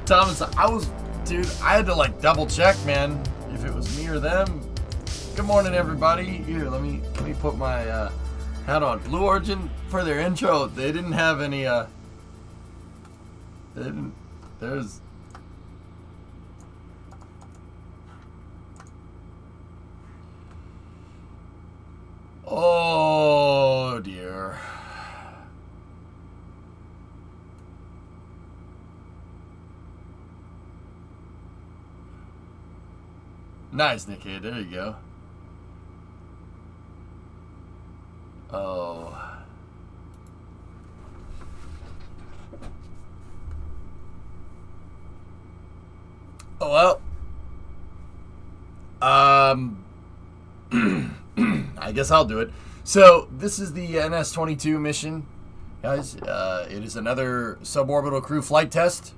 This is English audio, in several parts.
Thomas, dude, I had to like double check, man, if it was me or them. Good morning, everybody. Here, let me put my hat on. Blue Origin, for their intro, they didn't have any, there's... Oh, dear. Nice, Nicky. There you go. Oh. Oh, well. I guess I'll do it. So, this is the NS-22 mission, guys. It is another suborbital crew flight test.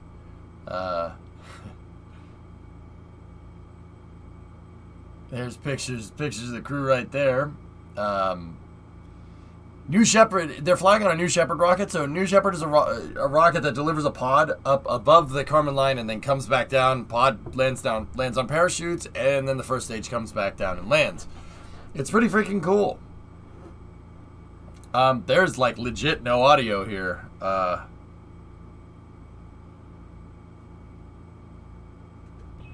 There's pictures of the crew right there. New Shepard, they're flying on a New Shepard rocket. So New Shepard is a rocket that delivers a pod up above the Kármán line and then comes back down. Pod lands on parachutes, and then the first stage comes back down and lands. It's pretty freaking cool. There's like legit no audio here.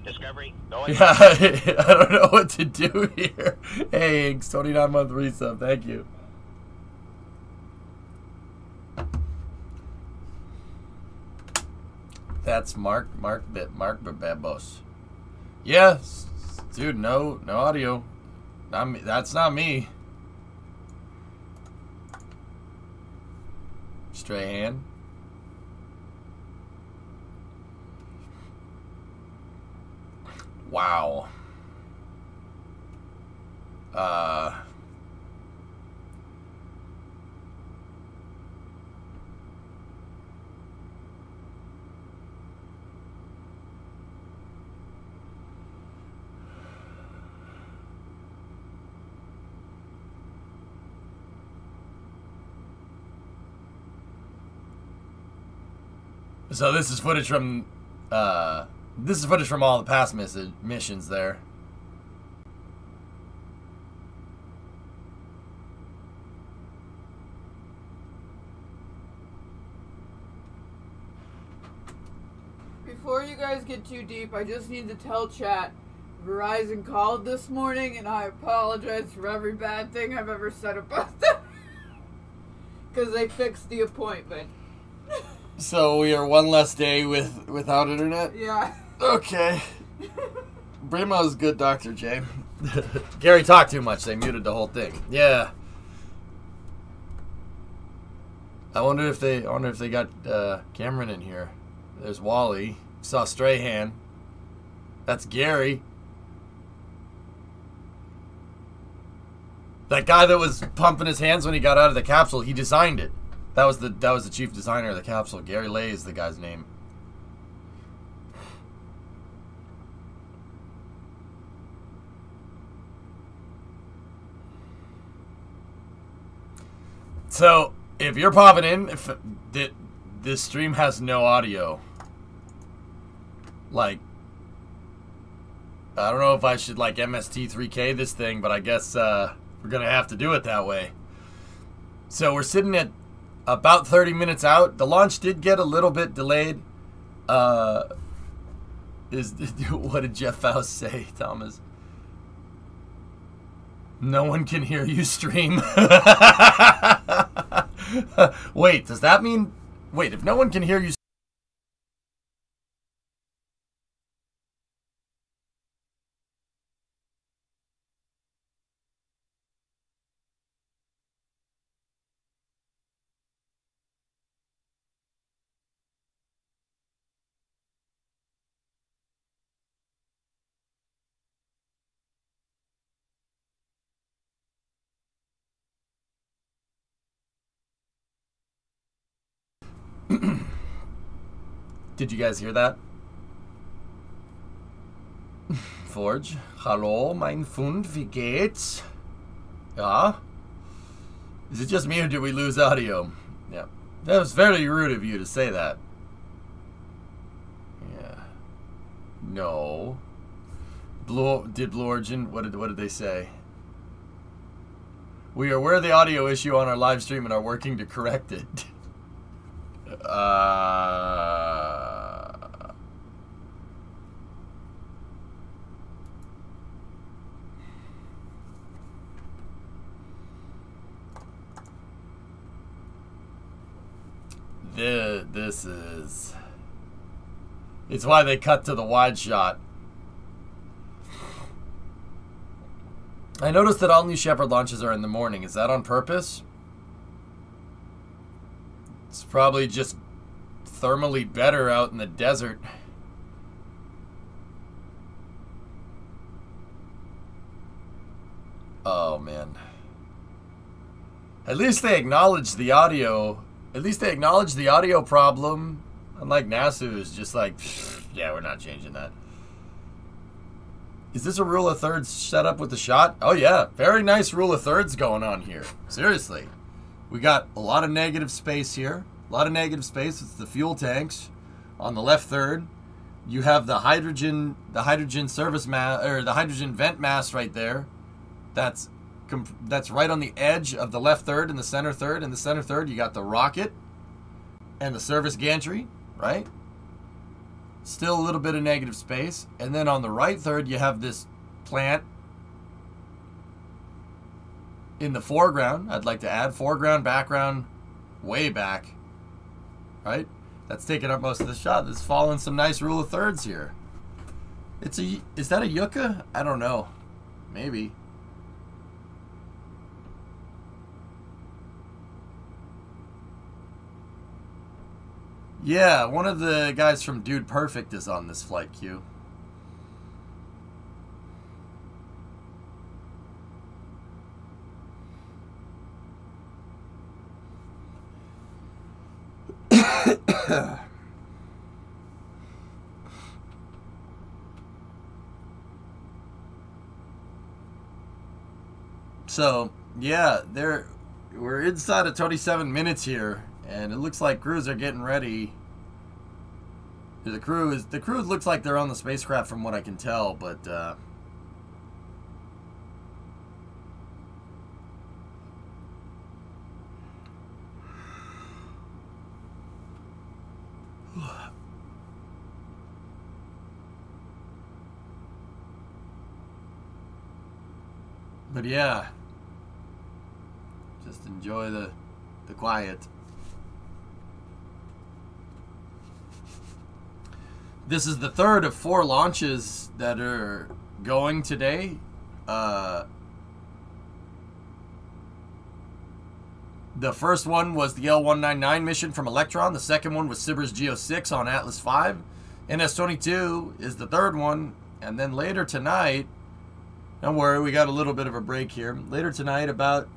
Discovery, going. Yeah, I don't know what to do here. Hey, Inks, 29-month resub, thank you. That's Mark Babos. Yeah, Dude, no audio. Not me. That's not me. Strahan. Wow. So this is footage from all the past missions there. Before you guys get too deep, I just need to tell chat, Verizon called this morning and I apologize for every bad thing I've ever said about them. Because they fixed the appointment. So we are one less day without internet? Yeah. Okay. Bremo's good, Dr. J. Gary talked too much. They muted the whole thing. Yeah. I wonder if they got Cameron in here. There's Wally. Saw Strahan. That's Gary. That guy that was pumping his hands when he got out of the capsule, he designed it. That was the chief designer of the capsule. Gary Lay is the guy's name. So, if you're popping in, this stream has no audio. Like, I don't know if I should like MST3K this thing, but I guess we're gonna have to do it that way. So we're sitting at about 30 minutes out. The launch did get a little bit delayed. What did Jeff Faust say, Thomas? No one can hear you stream. Wait, does that mean... Wait, if no one can hear you... Did you guys hear that? Forge. Hallo, mein Fund, wie geht's? Ja? Is it just me or did we lose audio? Yeah. That was very rude of you to say that. Yeah. No. Blue Origin, what did they say? We are aware of the audio issue on our live stream and are working to correct it. This is... It's why they cut to the wide shot. I noticed that all New Shepard launches are in the morning. Is that on purpose? It's probably just thermally better out in the desert. Oh, man. At least they acknowledged the audio. At least they acknowledged the audio problem. Unlike NASA, who's just like, yeah, we're not changing that. Is this a rule of thirds setup with the shot? Oh, yeah. Very nice rule of thirds going on here. Seriously. We got a lot of negative space here. A lot of negative space. It's the fuel tanks on the left third. You have the hydrogen service mass, or the hydrogen vent mass right there. That's right on the edge of the left third and the center third. In the center third, you got the rocket and the service gantry, right? Still a little bit of negative space. And then on the right third, you have this plant in the foreground. I'd like to add foreground, background, way back, right? That's taking up most of the shot. That's following some nice rule of thirds here. Is that a yucca? I don't know. Maybe. Yeah, one of the guys from Dude Perfect is on this flight, Q. So, yeah, we're inside of 27 minutes here, and it looks like crews are getting ready. The crew looks like they're on the spacecraft from what I can tell, but yeah, just enjoy the quiet. This is the third of 4 launches that are going today. The first one was the L199 mission from Electron. The second one was Sibber's Geo-6 on Atlas V. NS-22 is the third one. And then later tonight, don't worry, we got a little bit of a break here. Later tonight, about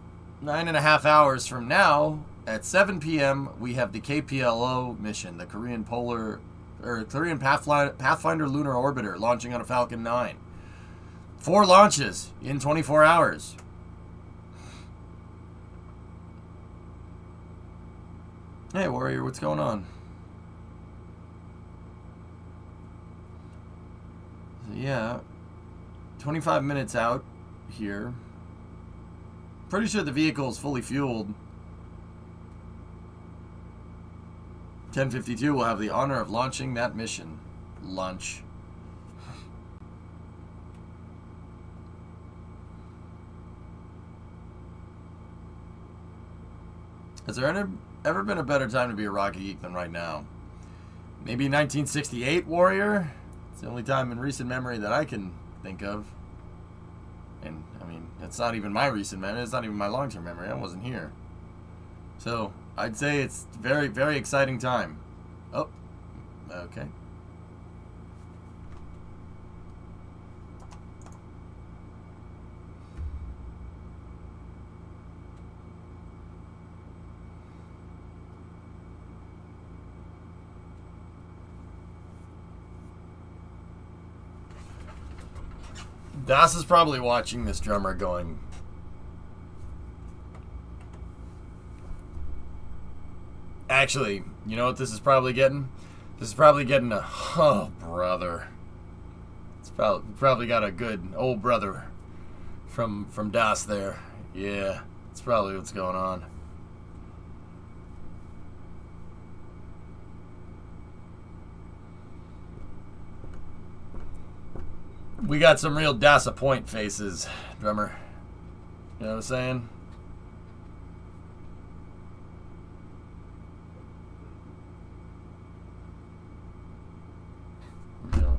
9.5 hours from now, at 7 p.m., we have the KPLO mission, the Korean Pathfinder Lunar Orbiter, launching on a Falcon 9. 4 launches in 24 hours. Hey, Warrior, what's going on? So, yeah, 25 minutes out here. Pretty sure the vehicle is fully fueled. 10:52 will have the honor of launching that mission. Launch. Has there ever been a better time to be a rocket geek than right now? Maybe 1968, Warrior? It's the only time in recent memory that I can think of. And, I mean, it's not even my recent memory. It's not even my long-term memory. I wasn't here. So, I'd say it's very, very exciting time. Oh, okay. Das is probably watching this drummer going, actually, you know what this is probably getting? This is probably getting a, oh, brother. It's probably got a good old brother from Das there. Yeah, that's probably what's going on. We got some real disappoint faces, drummer. You know what I'm saying? You know,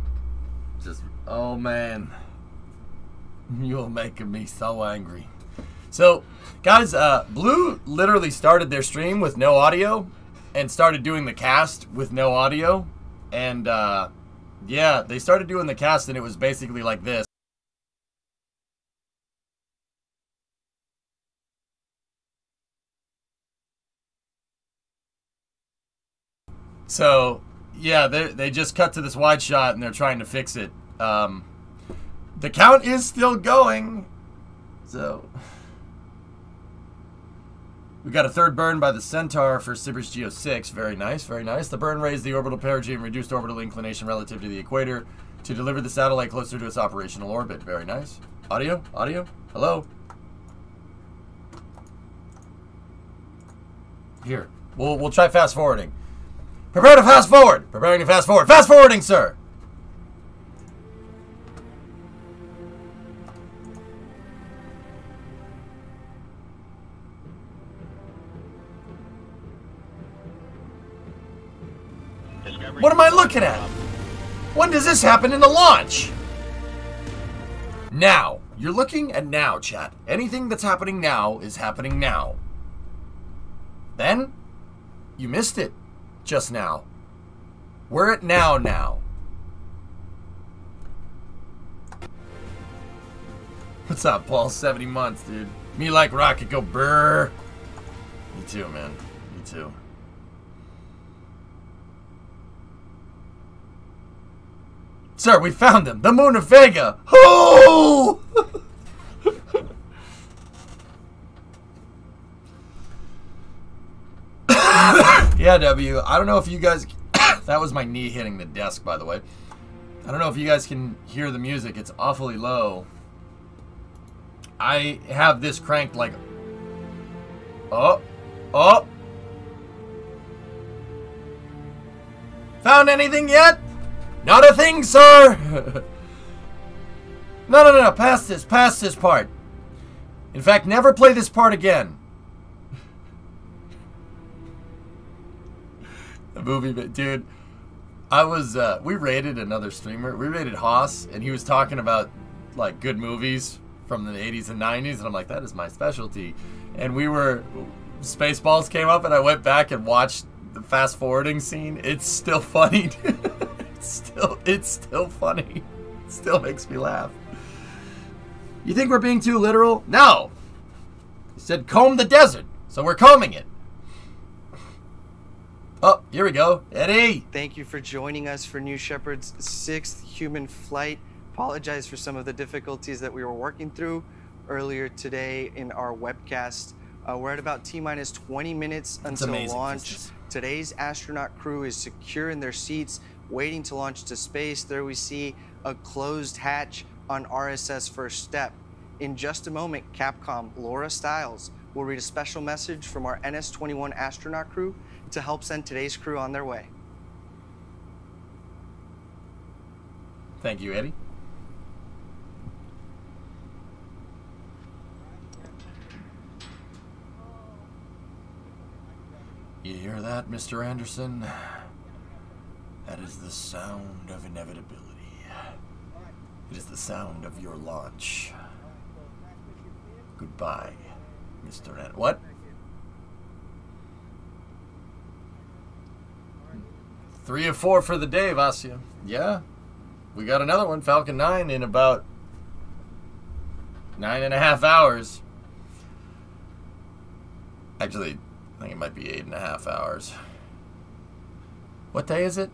just, oh man. You're making me so angry. So, guys, Blue literally started their stream with no audio and started doing the cast with no audio. And, yeah, they started doing the cast, and it was basically like this. So, yeah, they just cut to this wide shot, and they're trying to fix it. The count is still going. So, we got a third burn by the Centaur for Sibber's Geo-6. Very nice, very nice. The burn raised the orbital perigee and reduced orbital inclination relative to the equator to deliver the satellite closer to its operational orbit. Very nice. Audio? Audio? Hello? Here. We'll try fast forwarding. Prepare to fast forward! Preparing to fast forward. Fast forwarding, sir! What am I looking at? When does this happen in the launch? Now. You're looking at now, chat. Anything that's happening now is happening now. Then, you missed it just now. We're at now. What's up, Paul? 70 months, dude. Me like rocket, go brrr. Me too, man. Me too. Sir, we found them. The moon of Vega. Oh! Yeah, W. I don't know if you guys... That was my knee hitting the desk, by the way. I don't know if you guys can hear the music. It's awfully low. I have this cranked like... Oh. Found anything yet? Not a thing, sir! No. Past this part. In fact, never play this part again. The movie, dude. I was, we rated another streamer. We rated Haas, and he was talking about, like, good movies from the 80s and 90s, and I'm like, that is my specialty. And Spaceballs came up, and I went back and watched the fast-forwarding scene. It's still funny, dude. It's still funny. It still makes me laugh. You think we're being too literal? No! He said comb the desert, so we're combing it. Oh, here we go. Eddie! Thank you for joining us for New Shepard's 6th human flight. Apologize for some of the difficulties that we were working through earlier today in our webcast. We're at about T-minus 20 minutes until launch. Today's astronaut crew is secure in their seats, waiting to launch to space. There we see a closed hatch on RSS First Step. In just a moment, Capcom Laura Stiles will read a special message from our NS-21 astronaut crew to help send today's crew on their way. Thank you, Eddie. You hear that, Mr. Anderson? That is the sound of inevitability. It is the sound of your launch. Goodbye, Mr. Anderson. What? Three of 4 for the day, Vasya. Yeah. We got another one, Falcon 9, in about 9.5 hours. Actually, I think it might be 8.5 hours. What day is it?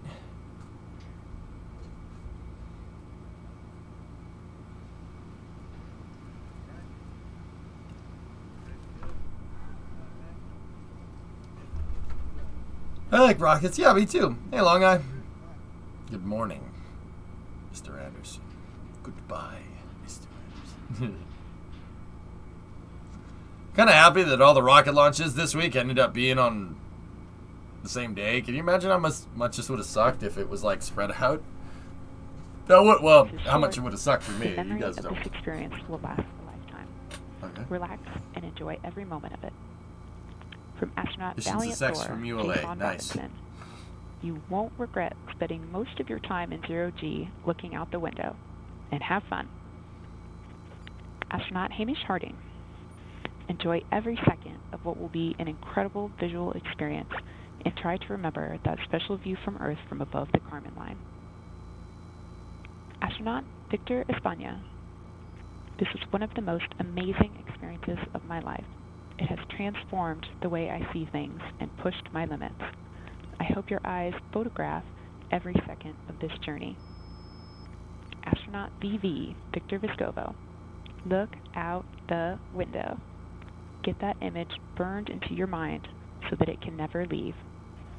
I like rockets. Yeah, me too. Hey, Long Eye. Good morning, Mr. Anderson. Goodbye, Mr. Anderson. Kind of happy that all the rocket launches this week ended up being on the same day. Can you imagine how much this would have sucked if it was like spread out? That would, well, how much it would have sucked for me. The memory You guys of don't. this experience will last a lifetime. Okay. Relax and enjoy every moment of it. From astronaut Missions to Valiant sex Thor, from ULA. Jason Nice. Robinson, you won't regret spending most of your time in zero-G looking out the window. And have fun. Astronaut Hamish Harding, enjoy every second of what will be an incredible visual experience, and try to remember that special view from Earth from above the Kármán line. Astronaut Victor España, this was one of the most amazing experiences of my life. It has transformed the way I see things and pushed my limits. I hope your eyes photograph every second of this journey. Astronaut VV Victor Vescovo, look out the window. Get that image burned into your mind so that it can never leave.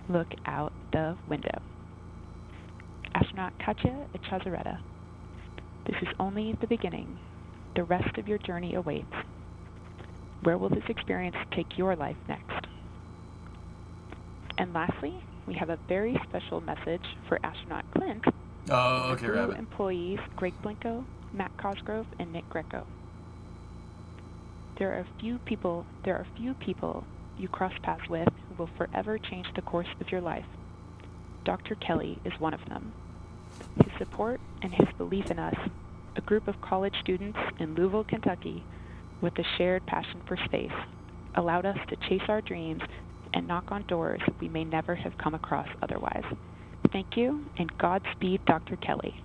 Look out the window. Astronaut Katya Echazareta, this is only the beginning. The rest of your journey awaits. Where will this experience take your life next? And lastly, we have a very special message for astronaut Clint. Oh, okay, crew Rabbit. employees Greg Blinko, Matt Cosgrove, and Nick Greco. There are a few people you cross paths with who will forever change the course of your life. Dr. Kelly is one of them. His support and his belief in us, a group of college students in Louisville, Kentucky, with a shared passion for space, allowed us to chase our dreams and knock on doors we may never have come across otherwise. Thank you, and Godspeed, Dr. Kelly.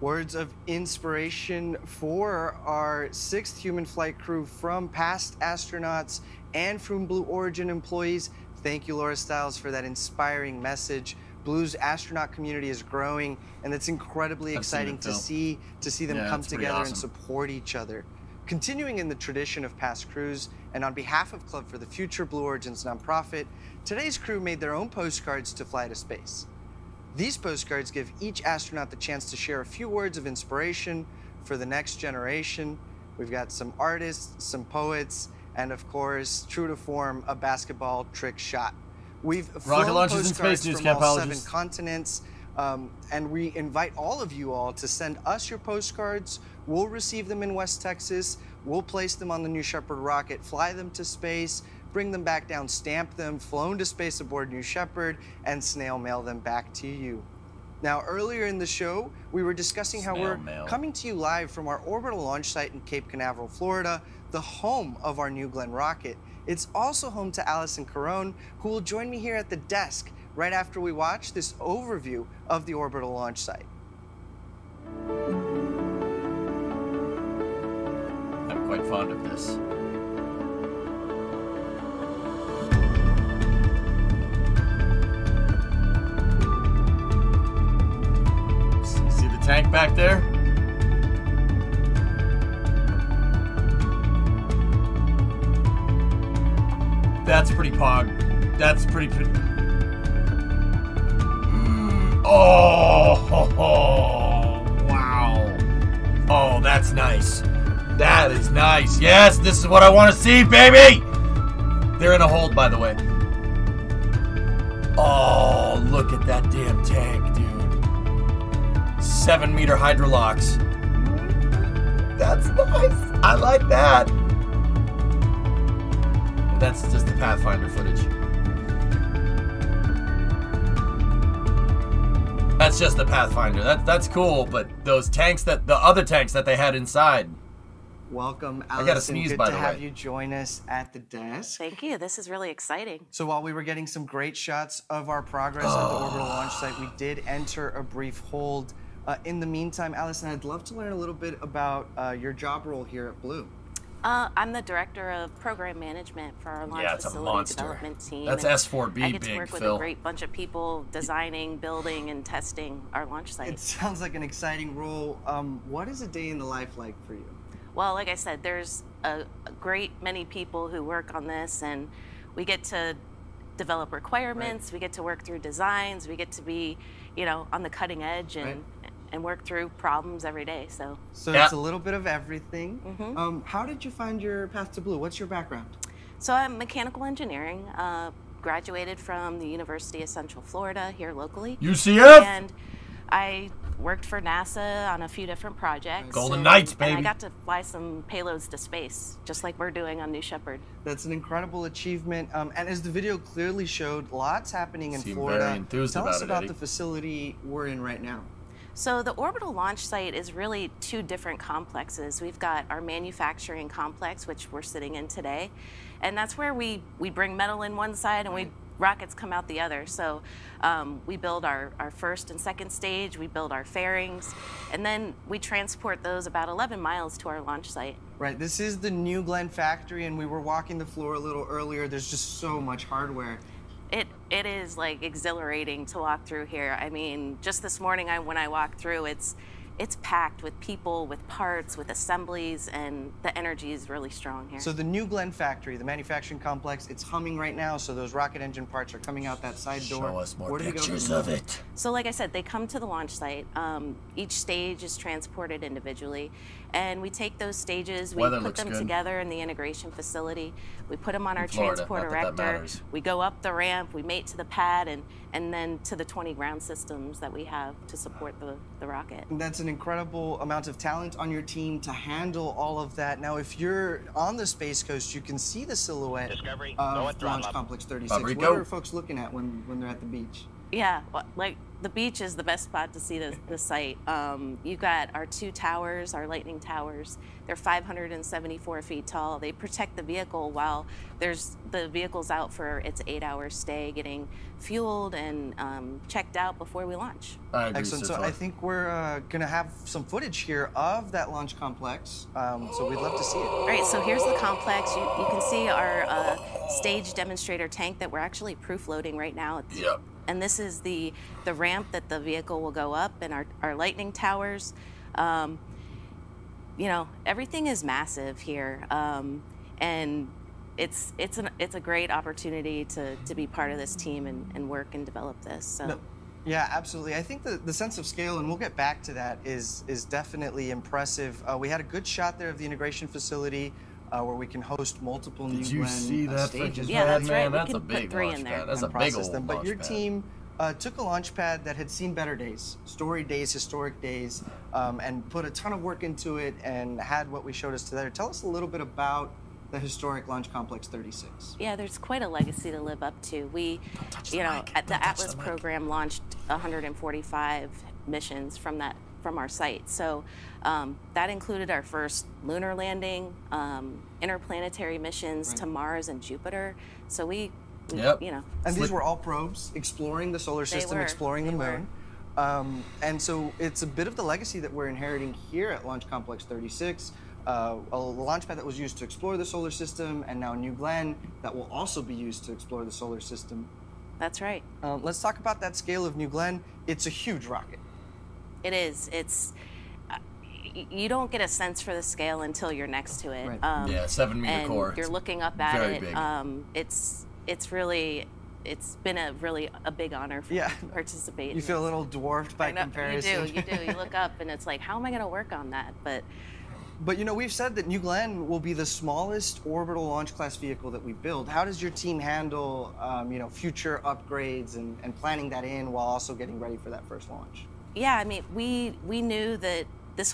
Words of inspiration for our 6th human flight crew from past astronauts and from Blue Origin employees. Thank you, Laura Stiles, for that inspiring message. Blue's astronaut community is growing, and it's incredibly exciting to see them come together and support each other. Continuing in the tradition of past crews, and on behalf of Club for the Future, Blue Origin's nonprofit, today's crew made their own postcards to fly to space. These postcards give each astronaut the chance to share a few words of inspiration for the next generation. We've got some artists, some poets, and of course, true to form, a basketball trick shot. We've flown postcards from all 7 continents, and we invite all of you all to send us your postcards. We'll receive them in West Texas. We'll place them on the New Shepard rocket, fly them to space, bring them back down, stamp them, flown to space aboard New Shepard, and snail mail them back to you. Now, earlier in the show, we were discussing how we're coming to you live from our orbital launch site in Cape Canaveral, Florida, the home of our New Glenn rocket. It's also home to Allison Carone, who will join me here at the desk right after we watch this overview of the orbital launch site. I'm quite fond of this. See the tank back there? That's pretty pog. That's pretty. Oh, wow. Oh, that's nice. That is nice. Yes, this is what I want to see, baby. They're in a hold, by the way. Oh, look at that damn tank, dude. 7-meter hydrolocks. That's nice. I like that. That's just the Pathfinder footage. That's just the Pathfinder. That's cool, but those tanks the other tanks that they had inside. Welcome, Allison. I gotta sneeze, by the way. Good to have you join us at the desk. Thank you. This is really exciting. So while we were getting some great shots of our progress at the orbital launch site, we did enter a brief hold. In the meantime, Allison, I'd love to learn a little bit about your job role here at Blue. I'm the director of program management for our launch facility development team. That's S4B, I get to big, work with Phil. a great bunch of people designing, building, and testing our launch site. It sounds like an exciting role. What is a day in the life like for you? Well, like I said, there's a great many people who work on this, and we get to develop requirements, we get to work through designs, we get to be, on the cutting edge and work through problems every day. So it's a little bit of everything. Mm-hmm. How did you find your path to Blue? What's your background? So I'm mechanical engineering, graduated from the University of Central Florida here locally. UCF? And I worked for NASA on a few different projects. Golden Knights, baby. And I got to fly some payloads to space, just like we're doing on New Shepard. That's an incredible achievement. And as the video clearly showed, lots happening in Florida. Very enthused Tell us about Eddie. the facility we're in right now. So the orbital launch site is really 2 different complexes. We've got our manufacturing complex, which we're sitting in today, and that's where we bring metal in one side and rockets come out the other. So we build our first and second stage, we build our fairings, and then we transport those about 11 miles to our launch site. Right, this is the New Glenn factory, and we were walking the floor a little earlier. There's just so much hardware. It is like exhilarating to walk through here. I mean, just this morning when I walked through, it's packed with people, with parts, with assemblies, and the energy is really strong here. So the New Glenn factory, the manufacturing complex, it's humming right now, so those rocket engine parts are coming out that side door. Show us more pictures of it. So like I said, they come to the launch site. Each stage is transported individually, and we take those stages, we put them together in the integration facility, we put them on our transport erector, we go up the ramp, we mate to the pad, and then to the 20 ground systems that we have to support the rocket. And that's an incredible amount of talent on your team to handle all of that. Now, if you're on the Space Coast, you can see the silhouette of Launch Complex 36. Fabrico. What are folks looking at when they're at the beach? Yeah, like the beach is the best spot to see the site. You got our 2 towers, our lightning towers. They're 574 feet tall. They protect the vehicle while the vehicle's out for its 8-hour stay, getting fueled and checked out before we launch. I agree. Excellent. So I think we're going to have some footage here of that launch complex. So we'd love to see it. All right, so here's the complex. You can see our stage demonstrator tank that we're actually proof loading right now. Yep. And this is the ramp that the vehicle will go up, and our lightning towers. You know, everything is massive here, and it's a great opportunity to be part of this team and work and develop this. So. No. Yeah, absolutely. I think the sense of scale, and we'll get back to that, is definitely impressive. We had a good shot there of the integration facility. Where we can host multiple new Did you see that stages. freaking Yeah, pad, that's man? right. We That's a can put big 3 launch in there. pad. That's a and big process old them. But launch your pad. team took a launch pad that had seen better days, story days, historic days, and put a ton of work into it and had what we showed us today. Tell us a little bit about the historic Launch Complex 36. Yeah, there's quite a legacy to live up to. We, you know, at the Atlas program launched 145 missions from our site. So that included our first lunar landing, interplanetary missions to Mars and Jupiter. So we you know. And these were all probes exploring the solar system, exploring the moon. And so it's a bit of the legacy that we're inheriting here at Launch Complex 36. A launch pad that was used to explore the solar system, and now New Glenn that will also be used to explore the solar system. That's right. Let's talk about that scale of New Glenn. It's a huge rocket. It is. It's you don't get a sense for the scale until you're next to it. Right. Yeah, 7-meter and core. You're looking up at very it. big. It's been a big honor for me to participate. You feel a little dwarfed by comparison. You do. You look up and it's like, how am I going to work on that? But you know, we've said that New Glenn will be the smallest orbital launch class vehicle that we build. How does your team handle, you know, future upgrades and planning that in while also getting ready for that first launch? Yeah, I mean, we knew that this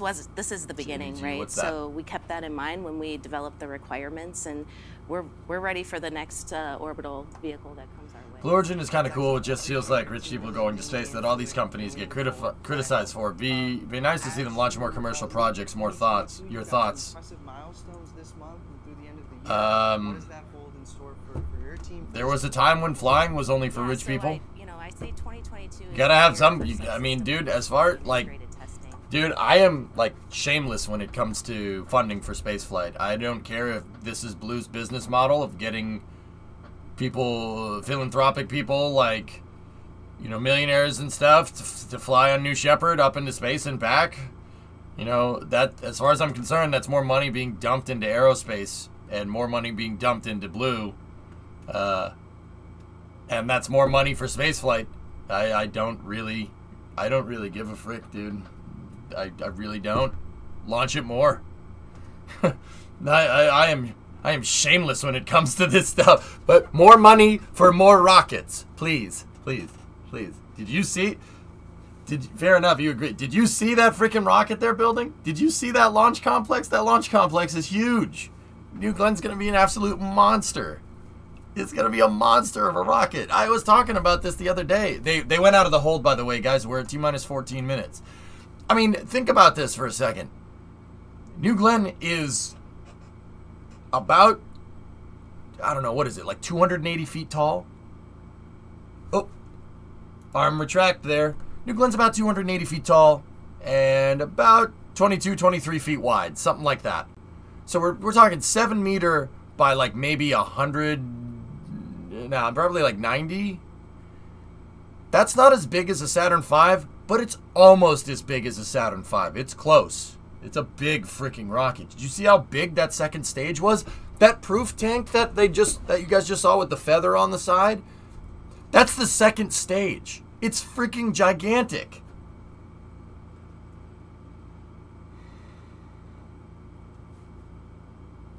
is the beginning, right? So we kept that in mind when we developed the requirements, and we're ready for the next orbital vehicle that comes our way. Blue Origin is kind of cool. It just feels like rich people going to space that all these companies get criticized for. Be nice to see them launch more commercial projects, more thoughts. Your thoughts. Impressive milestones this month and through the end of the year. What does that hold in store for your team? There was a time when flying was only for rich people. I say 2022. You gotta have some. I mean, dude, as far like. Dude, I am, like, shameless when it comes to funding for spaceflight. I don't care if this is Blue's business model of getting people, philanthropic people, like, you know, millionaires and stuff to fly on New Shepard up into space and back. You know, that, as far as I'm concerned, that's more money being dumped into aerospace and more money being dumped into Blue. And that's more money for spaceflight. I don't really give a frick, dude. I really don't. Launch it more. I am shameless when it comes to this stuff. But more money for more rockets. Please. Please. Please. Did you see? Fair enough, you agree. Did you see that freaking rocket they're building? Did you see that launch complex? That launch complex is huge. New Glenn's going to be an absolute monster. It's going to be a monster of a rocket. I was talking about this the other day. They went out of the hold, by the way, guys. We're at T-minus 14 minutes. I mean, think about this for a second. New Glenn is about, I don't know, what is it, like 280 feet tall? Oh, arm retract there. New Glenn's about 280 feet tall and about 22, 23 feet wide, something like that. So we're talking 7 meter by like maybe 100, nah, probably like 90. That's not as big as a Saturn V. But it's almost as big as a Saturn V. It's close. It's a big freaking rocket. Did you see how big that second stage was? That proof tank that you guys just saw with the feather on the side? That's the second stage. It's freaking gigantic.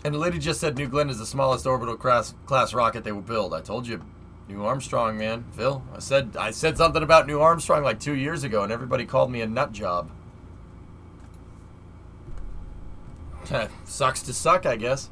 And the lady just said New Glenn is the smallest orbital class rocket they will build. I told you. New Armstrong, man. Phil, I said something about New Armstrong like 2 years ago, and everybody called me a nut job. Sucks to suck, I guess.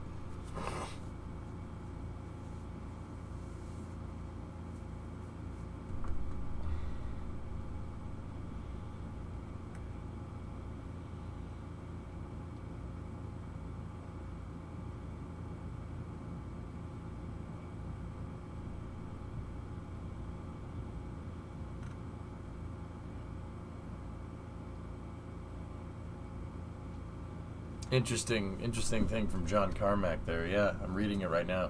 Interesting thing from John Carmack there. Yeah, I'm reading it right now.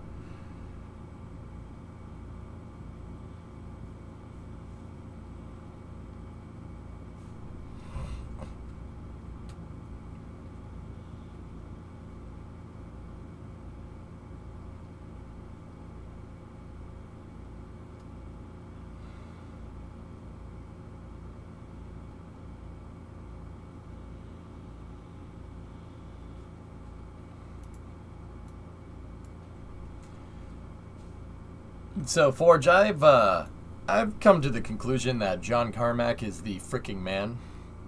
So, Forge, I've come to the conclusion that John Carmack is the freaking man.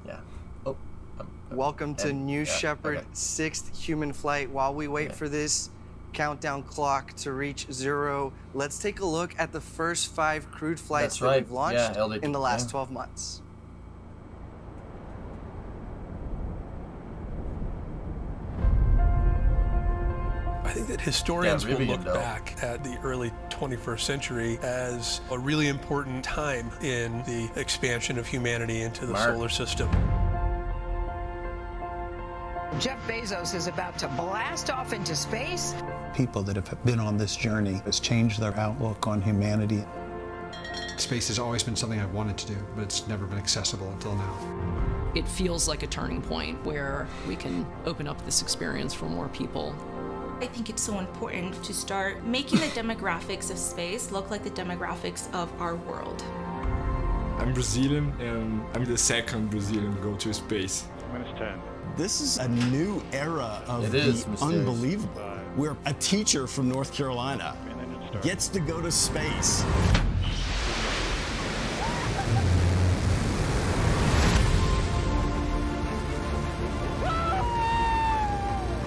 Yeah. Oh. Welcome to New Shepard, 6th human flight. While we wait for this countdown clock to reach 0, let's take a look at the first 5 crewed flights that we've launched in the last 12 months. I think that historians will look back at the early 21st century as a really important time in the expansion of humanity into the solar system. Jeff Bezos is about to blast off into space. People that have been on this journey has changed their outlook on humanity. Space has always been something I've wanted to do, but it's never been accessible until now. It feels like a turning point where we can open up this experience for more people. I think it's so important to start making the demographics of space look like the demographics of our world. I'm Brazilian, and I'm the second Brazilian to go to space. -10. This is a new era of the unbelievable, where a teacher from North Carolina gets to go to space.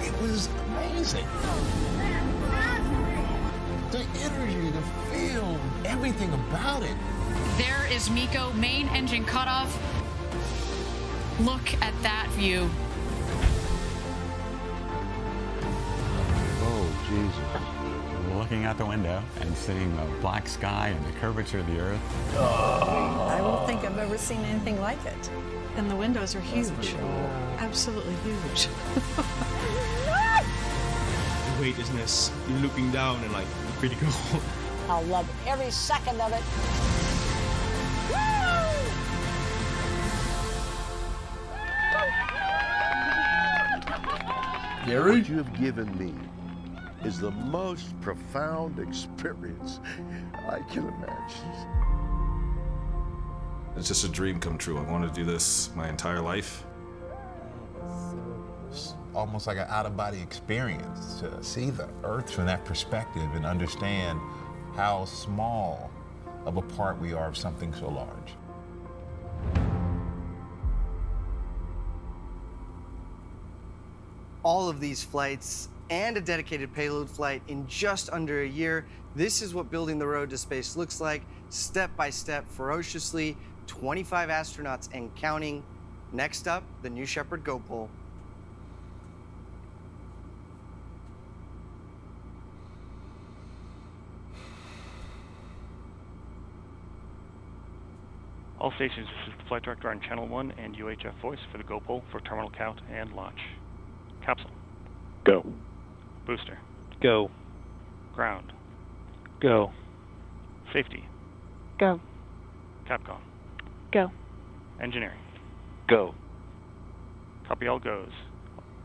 It was amazing. The energy, the feel, everything about it. There is MECO, main engine cutoff. Look at that view. Oh, Jesus. Looking out the window and seeing the black sky and the curvature of the Earth. I don't think I've ever seen anything like it. And the windows are huge. Absolutely huge. The weightlessness, looking down and like pretty cool. I'll love every second of it. Gary? What you have given me is the most profound experience I can imagine. It's just a dream come true. I wanted to do this my entire life. It's almost like an out-of-body experience to see the Earth from that perspective and understand how small of a part we are of something so large. All of these flights and a dedicated payload flight in just under a year. This is what building the road to space looks like, step by step, ferociously, 25 astronauts and counting. Next up, the New Shepard Go Pole. All stations, this is the flight director on Channel 1 and UHF voice for the Go Pole for terminal count and launch. Capsule. Go. Booster. Go. Ground. Go. Safety. Go. Capcom. Go. Engineering. Go. Copy all goes.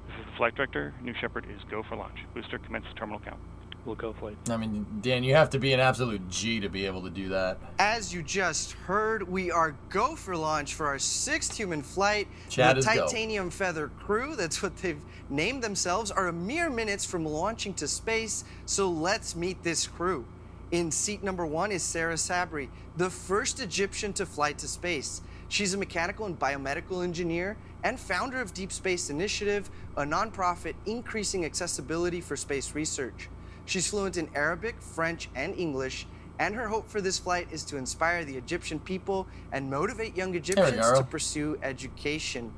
This is the flight director. New Shepard is go for launch. Booster commence terminal count. We'll go flight. I mean, Dan, you have to be an absolute G to be able to do that. As you just heard, we are go for launch for our 6th human flight. Chad the is go. Titanium Feather crew, that's what they've named themselves, are a mere minutes from launching to space, so let's meet this crew. In seat number 1 is Sarah Sabri, the first Egyptian to fly to space. She's a mechanical and biomedical engineer and founder of Deep Space Initiative, a nonprofit increasing accessibility for space research. She's fluent in Arabic, French, and English, and her hope for this flight is to inspire the Egyptian people and motivate young Egyptians to pursue education.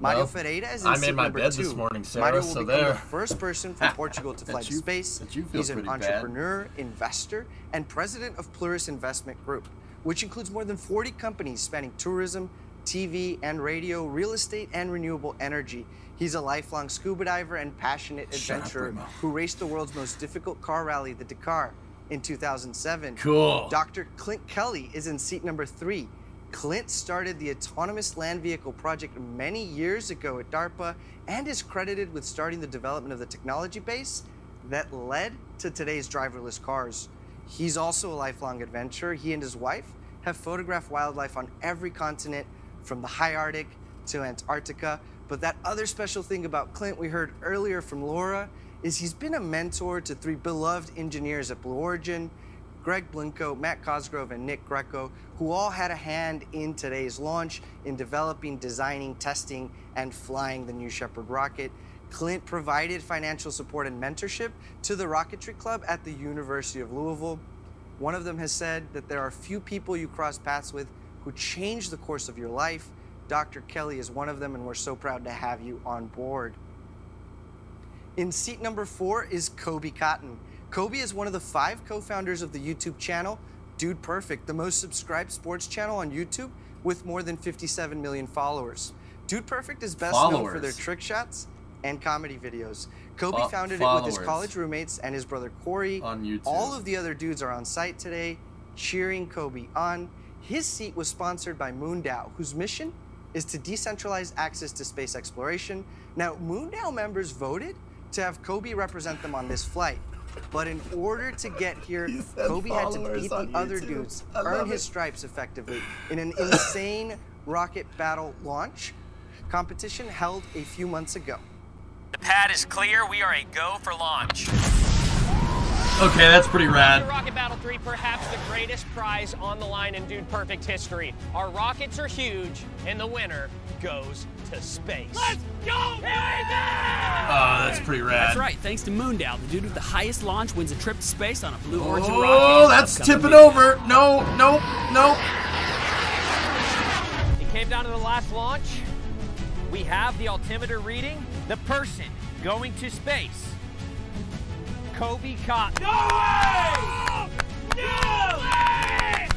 Mario Ferreira is in seat number 2. This morning, Sarah, Mario will become the first person from Portugal to fly to space. He's an entrepreneur, investor, and president of Plurus Investment Group, which includes more than 40 companies spanning tourism, TV and radio, real estate, and renewable energy. He's a lifelong scuba diver and passionate adventurer who raced the world's most difficult car rally, the Dakar, in 2007. Cool. Dr. Clint Kelly is in seat number 3. Clint started the Autonomous Land Vehicle project many years ago at DARPA and is credited with starting the development of the technology base that led to today's driverless cars. He's also a lifelong adventurer. He and his wife have photographed wildlife on every continent, from the high Arctic to Antarctica. But that other special thing about Clint we heard earlier from Laura is he's been a mentor to 3 beloved engineers at Blue Origin, Greg Blinko, Matt Cosgrove, and Nick Greco, who all had a hand in today's launch in developing, designing, testing, and flying the New Shepard rocket. Clint provided financial support and mentorship to the Rocketry Club at the University of Louisville. One of them has said that there are few people you cross paths with who change the course of your life. Dr. Kelly is one of them, and we're so proud to have you on board. In seat number 4 is Kobe Cotton. Kobe is one of the 5 co-founders of the YouTube channel Dude Perfect, the most subscribed sports channel on YouTube with more than 57 million followers. Dude Perfect is best known for their trick shots and comedy videos. Kobe founded it with his college roommates and his brother Corey. On YouTube. All of the other dudes are on site today, cheering Kobe on. His seat was sponsored by Moondow, whose mission is to decentralize access to space exploration. Now, Moondow members voted to have Kobe represent them on this flight. But in order to get here, Kobe had to beat the other dudes, earn his stripes effectively, in an insane rocket battle launch competition held a few months ago. The pad is clear. We are a go for launch. Okay, that's pretty rad. Rocket Battle 3, perhaps the greatest prize on the line in Dude Perfect history. Our rockets are huge, and the winner goes to space. Let's go! Oh, that's pretty rad. That's right. Thanks to Moondow, the dude with the highest launch wins a trip to space on a Blue Origin rocket. Oh, that's tipping over. No, no, no. It came down to the last launch. We have the altimeter reading. The person going to space, Kobe Cotton. No way! No way!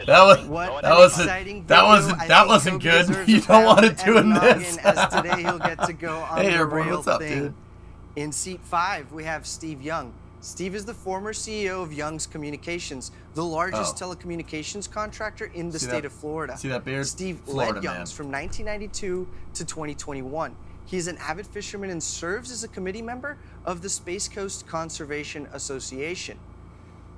That wasn't good. You don't want to do this. As today he'll get to go on hey, the everyone, real what's up, thing. dude? In seat 5, we have Steve Young. Steve is the former CEO of Young's Communications, the largest telecommunications contractor in the state of Florida. See that beard? Steve Florida, led Young's from 1992 to 2021. He is an avid fisherman and serves as a committee member of the Space Coast Conservation Association.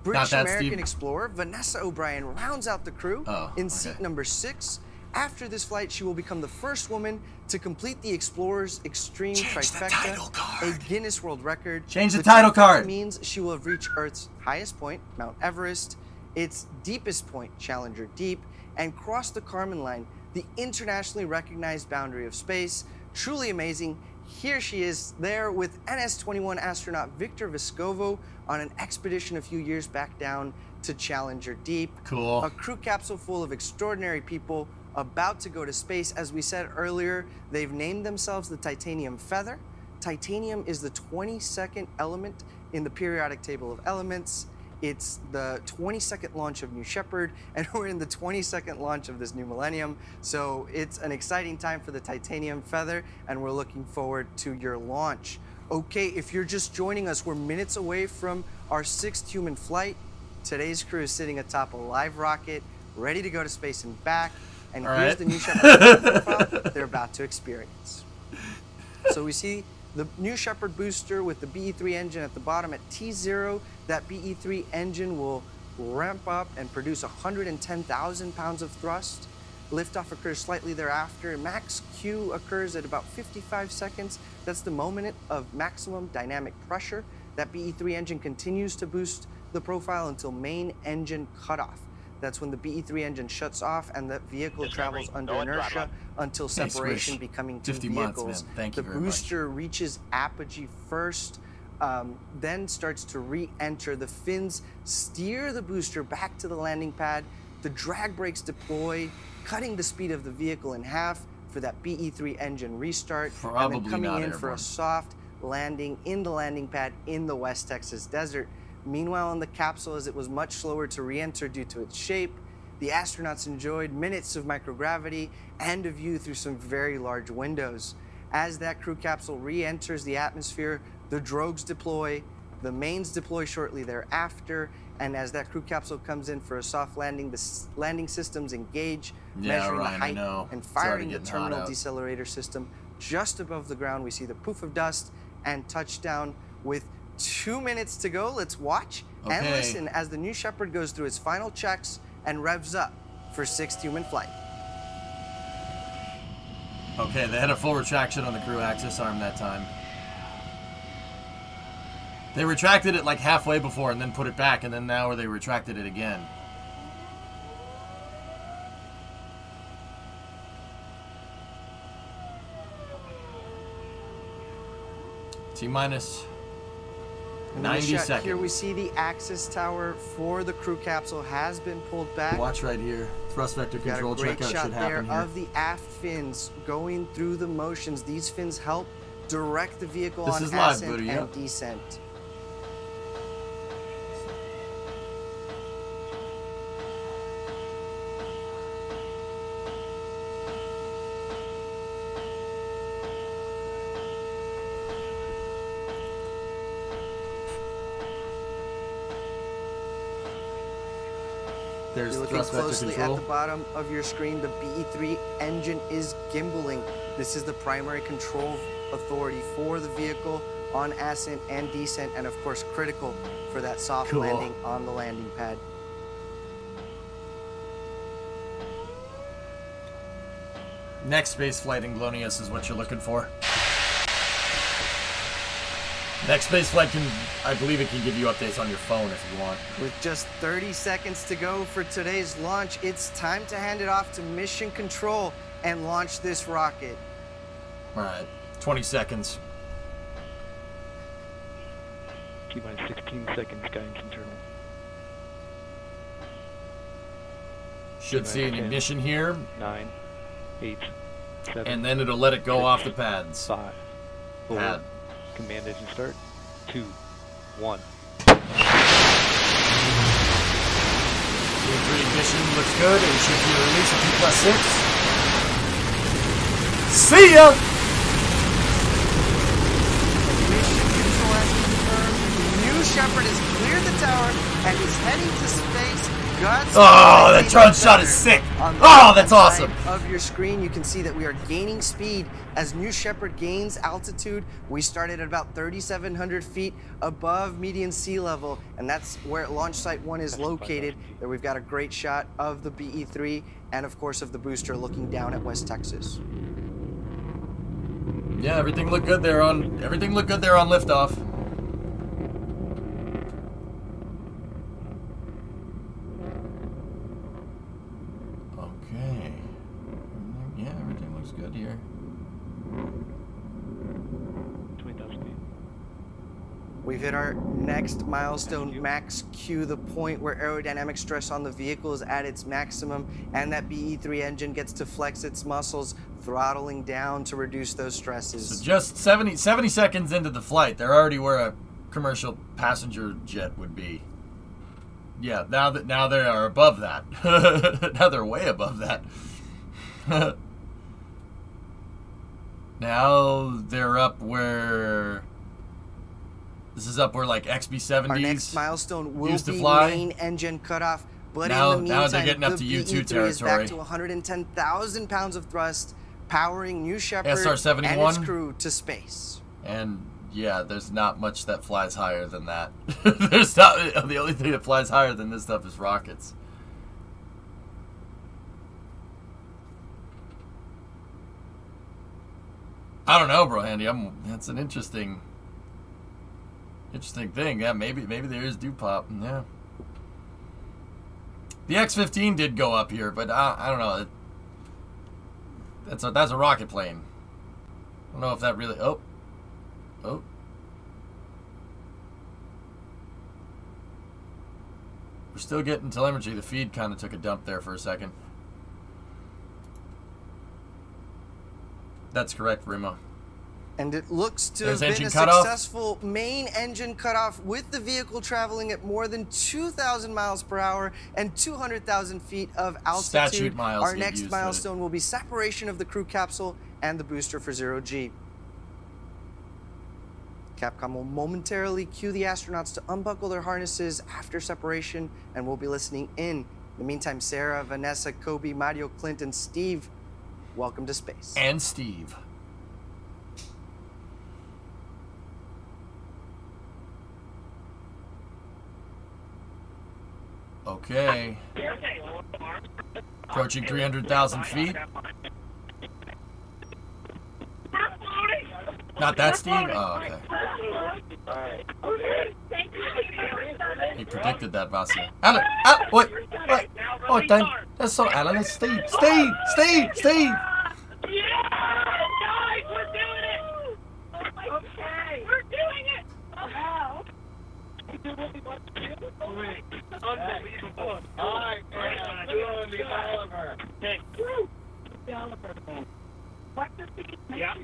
British American explorer Vanessa O'Brien rounds out the crew in seat number 6. After this flight, she will become the first woman to complete the Explorer's Extreme Trifecta, a Guinness World Record. Change the title card. Means she will have reached Earth's highest point, Mount Everest, its deepest point, Challenger Deep, and crossed the Kármán line, the internationally recognized boundary of space. Truly amazing. Here she is there with NS-21 astronaut Victor Vescovo on an expedition a few years back down to Challenger Deep. Cool. A crew capsule full of extraordinary people about to go to space. As we said earlier, they've named themselves the Titanium Feather. Titanium is the 22nd element in the periodic table of elements. It's the 22nd launch of New Shepard, and we're in the 22nd launch of this new millennium. So it's an exciting time for the Titanium Feather, and we're looking forward to your launch. Okay, if you're just joining us, we're minutes away from our 6th human flight. Today's crew is sitting atop a live rocket, ready to go to space and back. And here's the New Shepard profile they're about to experience. So we see the New Shepard booster with the BE-3 engine at the bottom at T0. That BE-3 engine will ramp up and produce 110,000 pounds of thrust. Liftoff occurs slightly thereafter. Max Q occurs at about 55 seconds. That's the moment of maximum dynamic pressure. That BE-3 engine continues to boost the profile until main engine cutoff. That's when the BE-3 engine shuts off and the vehicle travels under inertia until separation, becoming two 50 vehicles. months, man. Thank you very The booster reaches apogee first, then starts to re-enter. The fins steer the booster back to the landing pad. The drag brakes deploy, cutting the speed of the vehicle in half for that BE-3 engine restart, and then coming in for a soft landing in the landing pad in the West Texas desert. Meanwhile, in the capsule, as it was much slower to re-enter due to its shape, the astronauts enjoyed minutes of microgravity and a view through some very large windows. As that crew capsule re-enters the atmosphere, the drogues deploy, the mains deploy shortly thereafter, and as that crew capsule comes in for a soft landing, the landing systems engage, measuring Ryan, the height and firing the terminal hot out. decelerator system. Just above the ground, we see the poof of dust and touchdown with 2 minutes to go. Let's watch and listen as the New Shepard goes through its final checks and revs up for 6th human flight. Okay, they had a full retraction on the crew access arm that time. They retracted it like halfway before and then put it back, and then now they retracted it again. T-minus 90 seconds. Here we see the access tower for the crew capsule has been pulled back. Watch right here. Thrust vector control checkout should happen here. Of the aft fins going through the motions. These fins help direct the vehicle on ascent and descent. There's You're looking closely at the bottom of your screen. The BE-3 engine is gimbaling. This is the primary control authority for the vehicle on ascent and descent, and of course critical for that soft landing on the landing pad. Next space flight in Glonius is what you're looking for. Next space flight can, I believe it can give you updates on your phone if you want. With just 30 seconds to go for today's launch, it's time to hand it off to Mission Control and launch this rocket. All right, 20 seconds. T-minus 16 seconds, guidance internal. Should see an ignition here. 9, 8, 7. And then it'll let it go 6, off the pads. 5, 4. Pad. Command engine start. 2, 1. T3 ignition looks good. It should be a release of T+6. See ya! Mission Control has confirmed New Shepard has cleared the tower and is heading to space. Oh, that drone shot is sick! Oh, that's awesome! Of your screen, you can see that we are gaining speed as New Shepard gains altitude. We started at about 3,700 feet above median sea level, and that's where Launch Site 1 is located. There we've got a great shot of the BE-3 and, of course, of the booster looking down at West Texas. Yeah, everything looked good there on liftoff. Okay. Yeah, everything looks good here. 20,000 feet. We've hit our next milestone, max Q, the point where aerodynamic stress on the vehicle is at its maximum, and that BE-3 engine gets to flex its muscles, throttling down to reduce those stresses. So just 70 seconds into the flight, they're already where a commercial passenger jet would be. Yeah, now they are above that. Now they're way above that. Now they're up where... This is up where like XB-70s Our next milestone will used to be fly. main engine cutoff, but now, in the meantime, they're getting up to the U2 BE-3 territory. is back to 110,000 pounds of thrust, powering New Shepard SR-71 and its crew to space. And yeah, there's not much that flies higher than that. There's not, the only thing that flies higher than this stuff is rockets. I don't know, bro, Andy. That's an interesting thing. Yeah, maybe there is dew pop. Yeah. The X-15 did go up here, but I don't know. That's a rocket plane. I don't know if that really... Oh. Oh. We're still getting telemetry. The feed kind of took a dump there for a second. That's correct, Remo. And it looks to There's have been a cutoff. successful main engine cutoff with the vehicle traveling at more than 2,000 miles per hour and 200,000 feet of altitude. Statute miles Our get next used milestone will be separation of the crew capsule and the booster for 0G. Capcom will momentarily cue the astronauts to unbuckle their harnesses after separation, and we'll be listening in. In the meantime, Sarah, Vanessa, Kobe, Mario, Clint, and Steve, welcome to space. And Steve. Okay. Approaching 300,000 feet. Not that, Steve? Oh, okay. He predicted that, Vasya. Alan! Wait! Oh, then. That's so Alan. It's Steve! Steve! Steve! Steve! Yeah.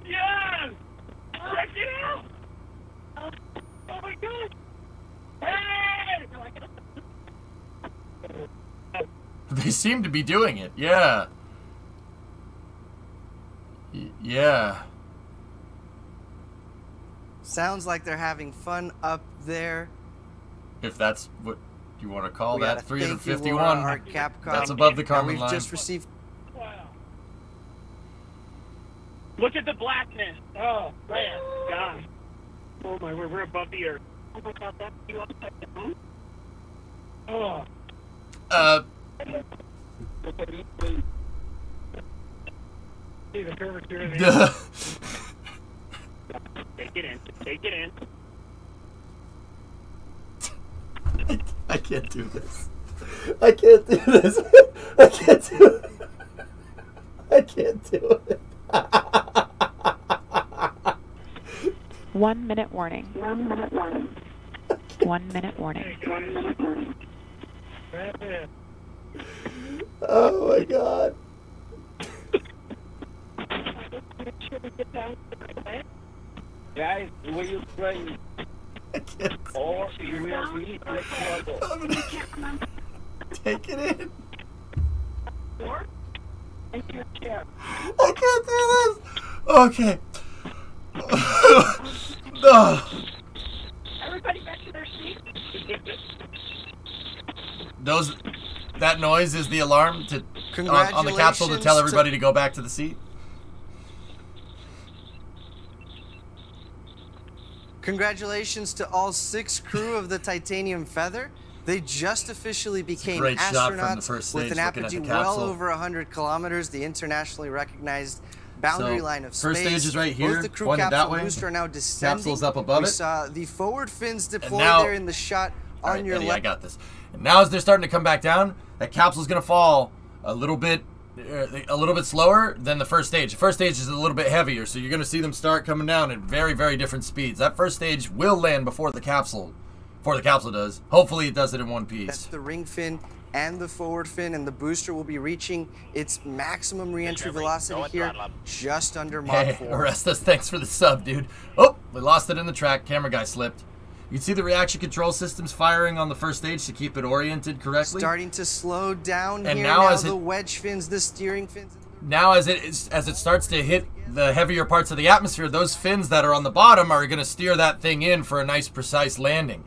Yes! Check it out! Oh my God! Hey! They seem to be doing it, yeah. Yeah. Sounds like they're having fun up there. If that's what you want to call that, Thank you, 351. Laura, our Capcom. That's above the Kármán We've line. just received. Look at the blackness. Oh, man. God. Oh, my, we're above the earth. Oh, my God, that's you upside down? Oh. See the curvature of the Take it in. Take it in. I can't do this. I can't do this. I can't do it. I can't do it. 1 minute warning. 1 minute warning. 1 minute warning. 1 minute warning. Oh my God. Guys, will you pray? Or you will be in trouble. Take it in. Take your chair. I can't do this. Okay. Everybody back to their seats. That noise is the alarm to on the capsule to tell everybody to go back to the seat. Congratulations to all 6 crew of the Titanium Feather. They just officially became great shot from the astronauts first with stage, an looking at the apogee well capsule. over 100 kilometers, the internationally recognized boundary line of space. First stage is right here, Both the crew pointed capsule that way. booster are now descending. Capsule's up above we it. saw the forward fins deployed now- there in the shot on All right, your Eddie, left. I got this. And now as they're starting to come back down, that capsule's going to fall a little bit slower than the first stage. The first stage is a little bit heavier, so you're going to see them start coming down at very, very different speeds. That first stage will land before the capsule does. Hopefully it does it in one piece. That's the ring fin and the forward fin, and the booster will be reaching its maximum re-entry velocity here just under Mach 4. Hey, Orestes, thanks for the sub, dude. Oh, we lost it in the track. Camera guy slipped. You can see the reaction control systems firing on the first stage to keep it oriented correctly. Starting to slow down And here now now. as The wedge fins, the steering fins. Now as it starts to hit the heavier parts of the atmosphere, those fins that are on the bottom are going to steer that thing in for a nice precise landing.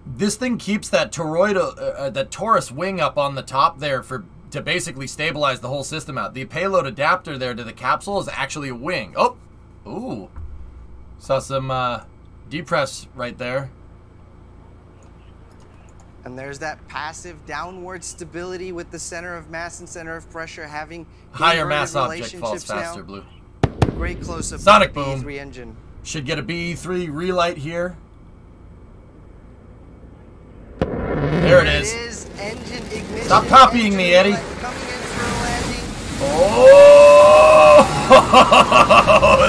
This thing keeps that torus wing up on the top there to basically stabilize the whole system out. The payload adapter there to the capsule is actually a wing. Oh, ooh, saw some depress right there. And there's that passive downward stability with the center of mass and center of pressure having Higher mass inverted object falls faster, now. Blue. Great close-up Sonic of the boom. B3 engine. Should get a BE3 relight here. Stop copying me, Eddie. Oh,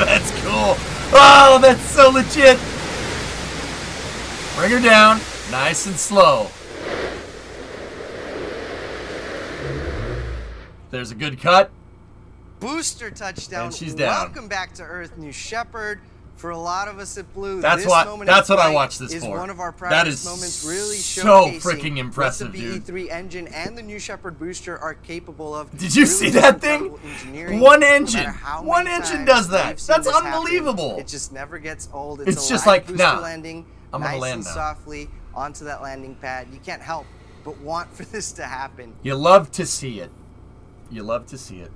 that's cool. Oh, that's so legit. Bring her down, nice and slow. There's a good cut. Booster touchdown. And she's down. Welcome back to Earth, New Shepard. For a lot of us at Blue, that's this what I watched this is for. One of our that is moments, really so freaking impressive, what the BE3 engine and the New Shepard booster are capable of. Did you really see that thing? One engine. One engine does that. That's unbelievable. Happen, it just never gets old. It's just like, nah, landing, I'm gonna nice land and now. softly onto that landing pad. You can't help but want for this to happen. You love to see it. You love to see it.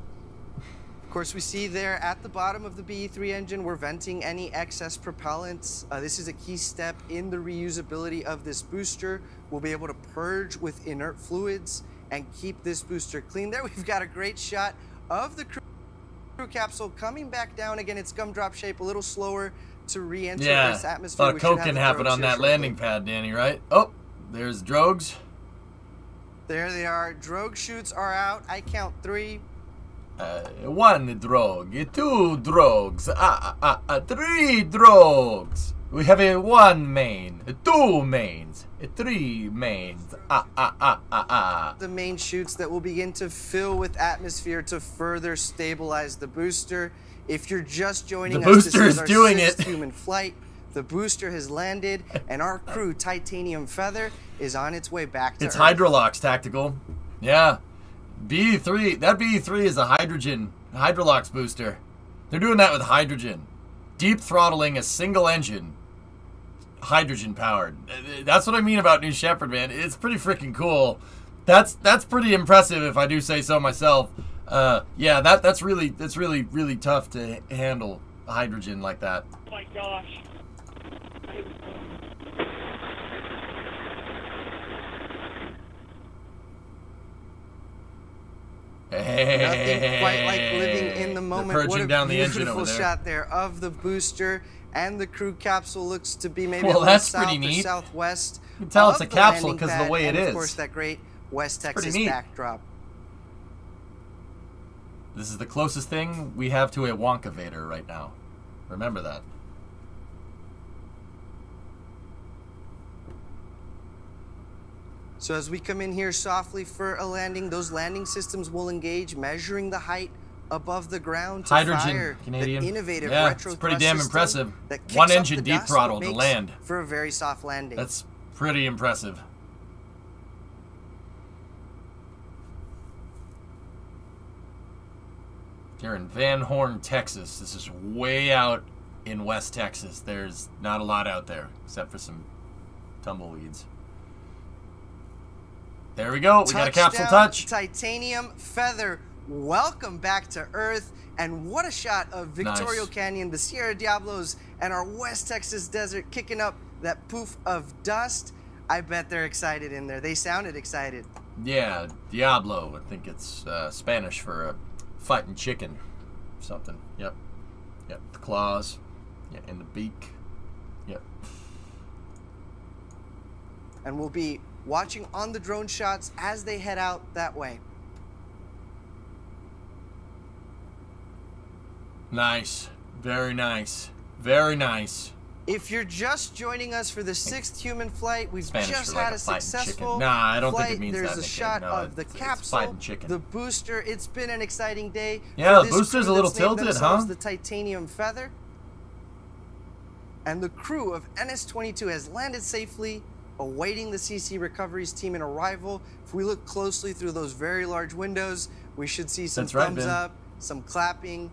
Of course, we see there at the bottom of the BE3 engine, we're venting any excess propellants. This is a key step in the reusability of this booster. We'll be able to purge with inert fluids and keep this booster clean. There we've got a great shot of the crew capsule coming back down. Again, it's gumdrop shape, a little slower to re-enter this atmosphere. A lot of coke can happen on that landing pad, Danny, right? Oh, there's drogues. There they are. Drogue chutes are out. I count 3. 1 drogue, 2 drogues, 3 drogues. We have a 1 main, 2 mains, 3 mains. The main chutes that will begin to fill with atmosphere to further stabilize the booster. If you're just joining us, this is our 6th human flight. The booster has landed, and our crew, Titanium Feather, is on its way back to Earth. It's Hydrolox tactical. Yeah. BE3, that BE3 is a Hydrolox booster. They're doing that with hydrogen. Deep throttling a single engine. Hydrogen powered. That's what I mean about New Shepard, man. It's pretty freaking cool. That's pretty impressive if I do say so myself. Yeah, that's really tough to handle hydrogen like that. Oh my gosh. Nothing quite like living in the moment. What a down beautiful the shot there of the booster, and the crew capsule looks to be maybe that's south pretty neat. Or southwest. You can tell it's a capsule because of the way it is. Of course, that great West Texas backdrop. This is the closest thing we have to a Wonkavator right now. Remember that. So as we come in here softly for a landing, those landing systems will engage, measuring the height above the ground to fire Canadian. the innovative retro it's pretty damn impressive. 1 engine deep throttle to land. For a very soft landing. That's pretty impressive. You're in Van Horn, Texas. This is way out in West Texas. There's not a lot out there except for some tumbleweeds. There we go. We got a capsule touch. Titanium Feather. Welcome back to Earth. And what a shot of Victoria Canyon, the Sierra Diablos, and our West Texas desert kicking up that poof of dust. I bet they're excited in there. They sounded excited. Yeah, Diablo. I think it's Spanish for a fighting chicken. Something. Yep. Yep. The claws. Yeah, and the beak. Yep. And we'll be watching on the drone shots as they head out that way. Nice. Very nice. Very nice. If you're just joining us for the 6th human flight, we've just had a successful Nah, I don't flight. think it means There's that. a shot of the capsule, the booster. It's been an exciting day. Yeah, the booster's a little tilted, huh? The Titanium Feather. And the crew of NS-22 has landed safely, awaiting the CC Recoveries team in arrival. If we look closely through those very large windows, we should see some thumbs up, some clapping.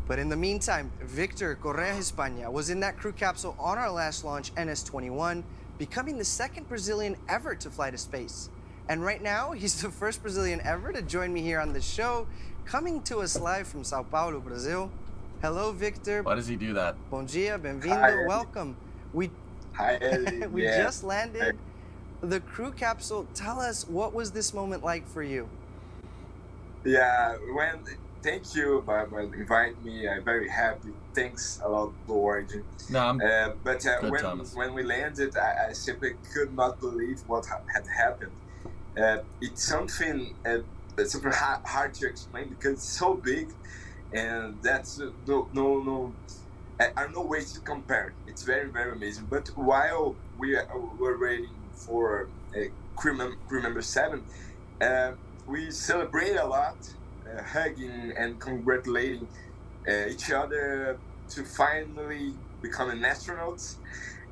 But in the meantime, Victor Correa Hispania was in that crew capsule on our last launch, NS-21, becoming the 2nd Brazilian ever to fly to space. And right now, he's the 1st Brazilian ever to join me here on the show, coming to us live from Sao Paulo, Brazil. Hello, Victor. Why does he do that? Bom dia, bem-vindo, welcome. We just landed the crew capsule. Tell us, what was this moment like for you? Yeah, thank you by inviting me. I'm very happy. Thanks a lot, Blue Origin. No, but when we landed, I simply could not believe what had happened. It's something super hard to explain because it's so big, and that's no way to compare. It's very, very amazing. But while we were waiting for crew member 7, we celebrate a lot, hugging and congratulating each other to finally become an astronaut.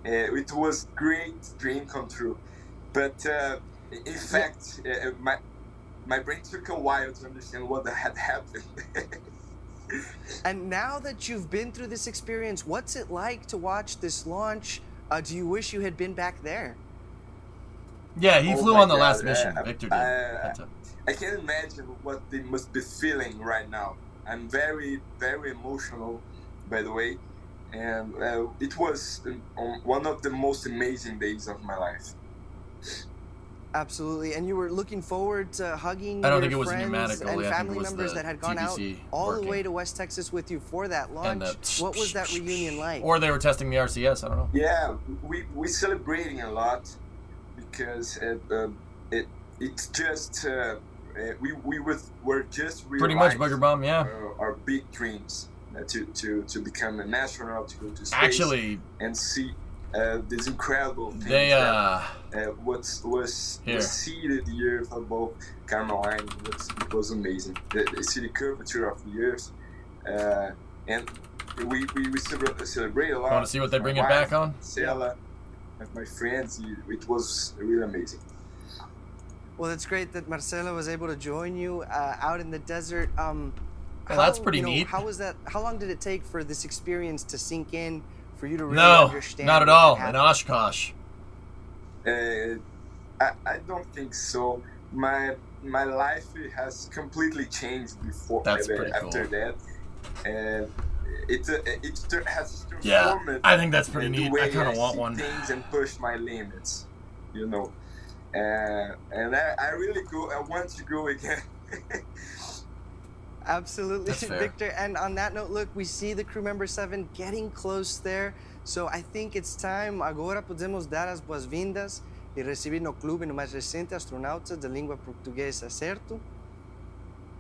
It was a great dream come true. But in fact, my brain took a while to understand what had happened. And now that you've been through this experience, what's it like to watch this launch? Do you wish you had been back there? Yeah, he flew on the last mission. Victor did. I can't imagine what they must be feeling right now. I'm very, very emotional, by the way. And it was one of the most amazing days of my life. Absolutely, and you were looking forward to hugging your friends and family members that had gone out all the way to West Texas with you for that launch. What was that reunion like? Or they were testing the RCS, I don't know. Yeah, we celebrating a lot because it's just we were just pretty much Bugger Bomb, yeah. Our big dreams to become an astronaut, to go to space, actually, and see this incredible thing. They was seeded the Earth above Carmeline. It was amazing. The see the curvature of the Earth, and we celebrate a lot. Want to see what they bring it back on? Sela, and my friends. It was really amazing. Well, it's great that Marcelo was able to join you out in the desert. Well, that's pretty neat. How was that? How long did it take for this experience to sink in? For you to really understand? No, not at all. In Oshkosh. I don't think so. My life has completely changed before. That's pretty after cool. that, and it has transformed. Yeah, I think that's pretty neat. I kind of want one. Things and push my limits, you know, and I really go. I want to go again. Absolutely, Victor. And on that note, look, we see the crew member 7 getting close there. So I think it's time. Agora podemos dar as boas-vindas e receber no clube no mais recente astronauta de língua portuguesa, certo?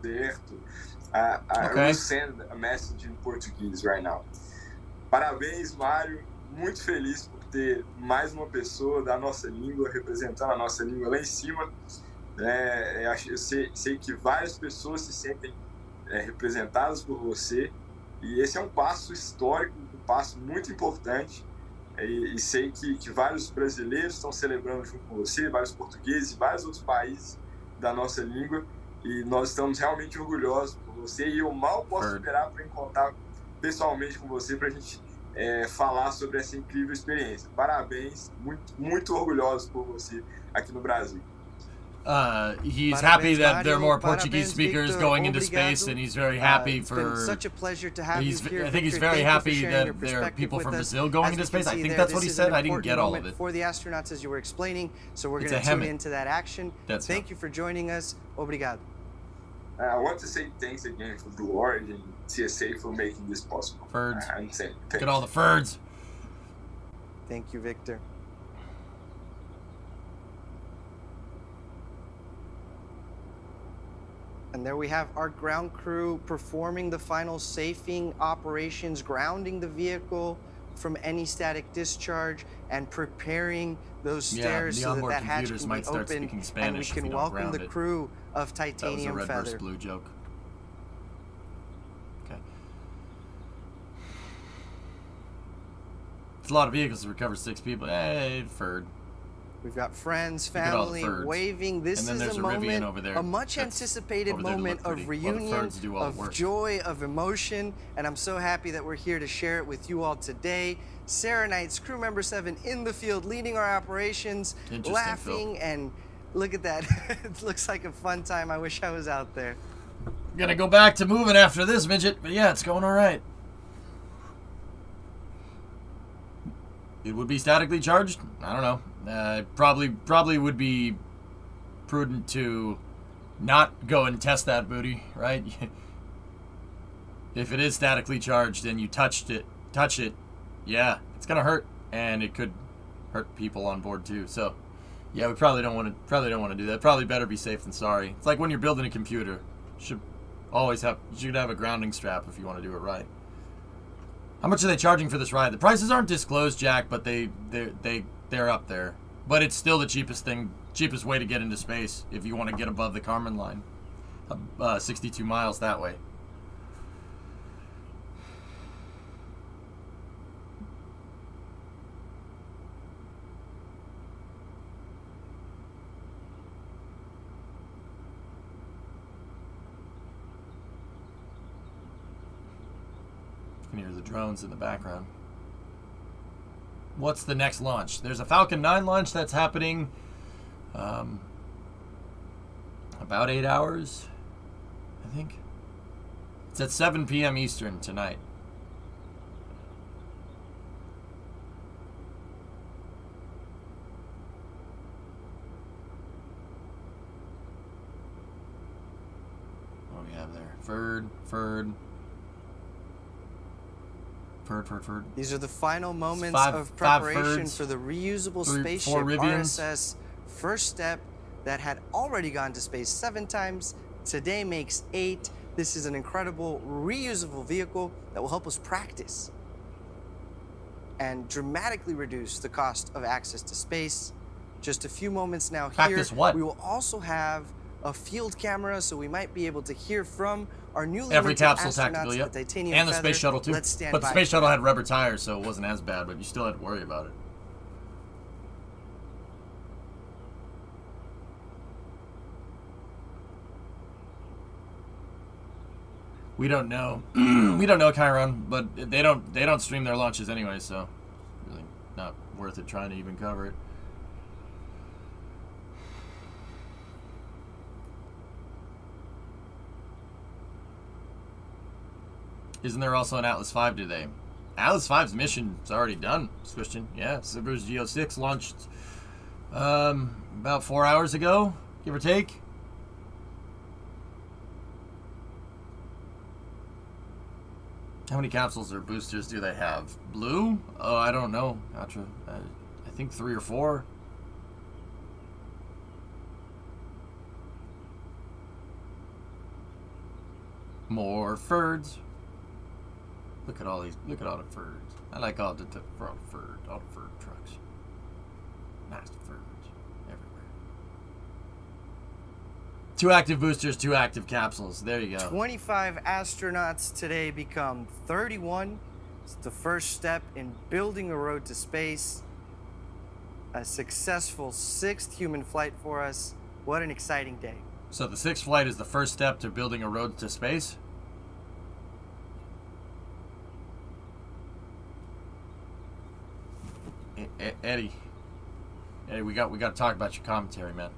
Certo. I will send a message in Portuguese right now. Parabéns, Mário. Muito feliz por ter mais uma pessoa da nossa língua representando a nossa língua lá em cima. Eu sei que várias pessoas se sentem representadas por você, e esse é um passo histórico, um passo muito importante, e sei que vários brasileiros estão celebrando junto com você, vários portugueses, vários outros países da nossa língua, e nós estamos realmente orgulhosos por você, e eu mal posso esperar para encontrar pessoalmente com você para a gente falar sobre essa incrível experiência. Parabéns, muito orgulhosos por você aqui no Brasil. He's happy that there are more Portuguese speakers going into space, and he's very happy for. Such a pleasure to have you here, I think he's very happy that there are people from Brazil going into space. I think that's what he said. I didn't get all of it. For the astronauts, as you were explaining, so we're going to tune into that action. Thank you for joining us. Obrigado. I want to say thanks again for Blue Origin and TSA for making this possible. Ferds. I'm saying thanks. Look at all the Ferds. Thank you, Victor. And there we have our ground crew performing the final safing operations, grounding the vehicle from any static discharge, and preparing those stairs so that hatch can be opened, and we can welcome the crew of Titanium Feather. That was a red versus blue joke. Okay. It's a lot of vehicles to recover 6 people. Hey, Ferd. We've got friends, family waving. This is a moment, a much anticipated moment of reunion, of joy, of emotion, and I'm so happy that we're here to share it with you all today. Sarah Knight's crew member 7 in the field, leading our operations, laughing, and look at that. It looks like a fun time. I wish I was out there. I'm gonna go back to moving after this, midget, but yeah, it's going all right. It would be statically charged? I don't know. Probably would be prudent to not go and test that booty, right? If it is statically charged and you touch it, yeah, it's gonna hurt, and it could hurt people on board too. So, yeah, we probably don't want to do that. Probably better be safe than sorry. It's like when you're building a computer, you should have a grounding strap if you want to do it right. How much are they charging for this ride? The prices aren't disclosed, Jack, but they're up there. But it's still the cheapest way to get into space if you want to get above the Kármán line. 62 miles that way. You can hear the drones in the background. What's the next launch? There's a Falcon 9 launch that's happening about 8 hours, I think. It's at 7 p.m. Eastern tonight. What do we have there? Ferd. These are the final moments of preparation for the reusable spaceship RSS first step that had already gone to space 7 times. Today makes 8. This is an incredible reusable vehicle that will help us practice and dramatically reduce the cost of access to space. Just a few moments now here. Practice what? We will also have a field camera, so we might be able to hear from our newly Every minted capsule astronauts tactical, yep. at the Titanium And the Feather. space shuttle too. Let's stand but the by space for shuttle that. had rubber tires, so it wasn't as bad, but you still had to worry about it. We don't know. We don't know, Chiron, but they don't stream their launches anyway, so really not worth it trying to even cover it. Isn't there also an Atlas V today? Atlas V's mission is already done, Christian. Yeah, Cerberus Geo6 launched about 4 hours ago, give or take. How many capsules or boosters do they have? Blue? Oh, I don't know. Gotcha. I think 3 or 4. More Ferds. Look at all these. Look at all the Ferds. I like all the Ferd trucks. Nice Ferds everywhere. 2 active boosters, 2 active capsules. There you go. 25 astronauts today become 31. It's the first step in building a road to space. A successful 6th human flight for us. What an exciting day. So the 6th flight is the first step to building a road to space? Eddie, we got to talk about your commentary, man.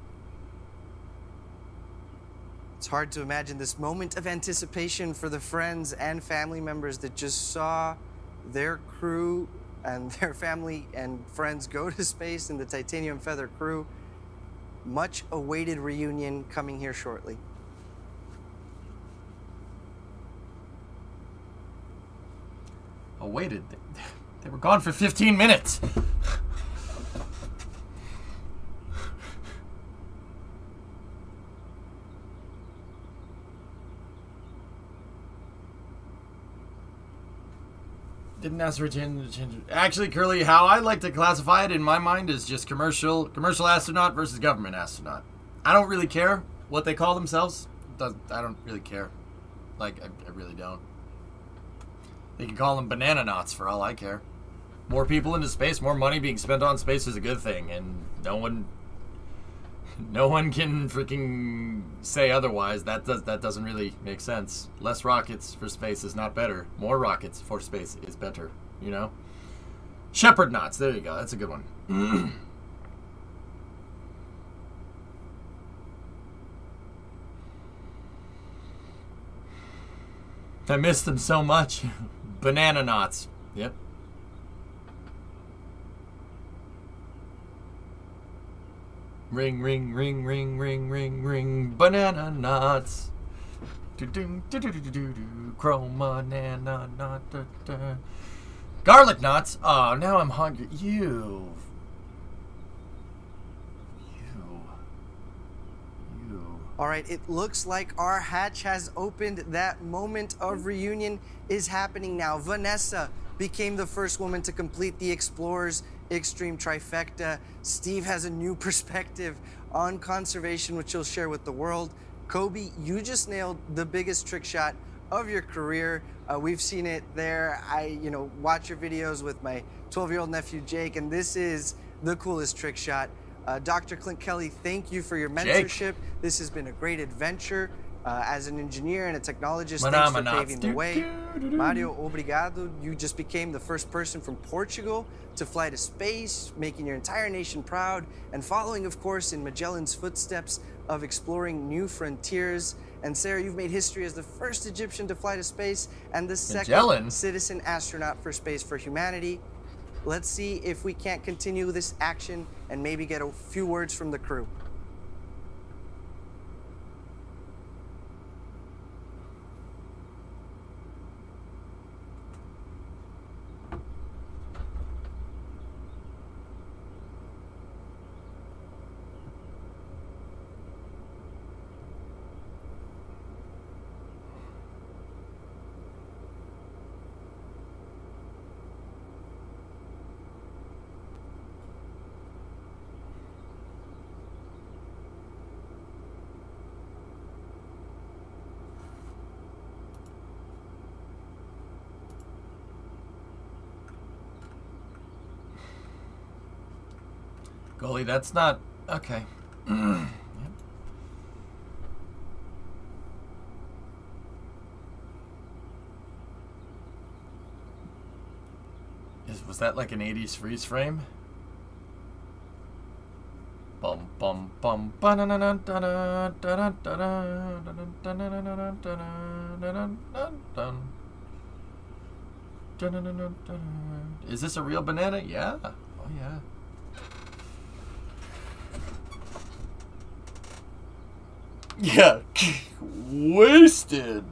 It's hard to imagine this moment of anticipation for the friends and family members that just saw their crew and their family and friends go to space in the Titanium Feather crew. Much awaited reunion coming here shortly. Awaited? They were gone for 15 minutes. Didn't ascertain the change. Actually, Curly, how I like to classify it in my mind is just commercial astronaut versus government astronaut. I don't really care what they call themselves. I don't really care. Like, I really don't. They can call them banana knots for all I care. More people into space, more money being spent on space is a good thing, and no one can freaking say otherwise. That doesn't really make sense. Less rockets for space is not better. More rockets for space is better, you know? Shepherd knots, there you go. That's a good one. I miss them so much. Banana knots. Yep. Ring, ring, ring, ring, ring, ring, ring. Banana knots. Chroma nana na da da. Garlic knots. Oh, now I'm hungry. You. All right, it looks like our hatch has opened. That moment of reunion is happening now. Vanessa became the first woman to complete the Explorers Extreme Trifecta. Steve has a new perspective on conservation, which he'll share with the world. Kobe, you just nailed the biggest trick shot of your career. We've seen it there. I, watch your videos with my 12-year-old nephew, Jake, and this is the coolest trick shot. Dr. Clint Kelly, thank you for your mentorship. This has been a great adventure. As an engineer and a technologist, thanks for paving the way. Mario, obrigado. You just became the first person from Portugal to fly to space, making your entire nation proud, and following, of course, in Magellan's footsteps of exploring new frontiers. And Sarah, you've made history as the first Egyptian to fly to space and the second citizen astronaut for Space for Humanity. Let's see if we can't continue this action and maybe get a few words from the crew. Goalie, that's not... Okay. Was that like an 80s freeze frame? Bum bum bum. Is this a real banana? Yeah. Oh yeah. Yeah, wasted.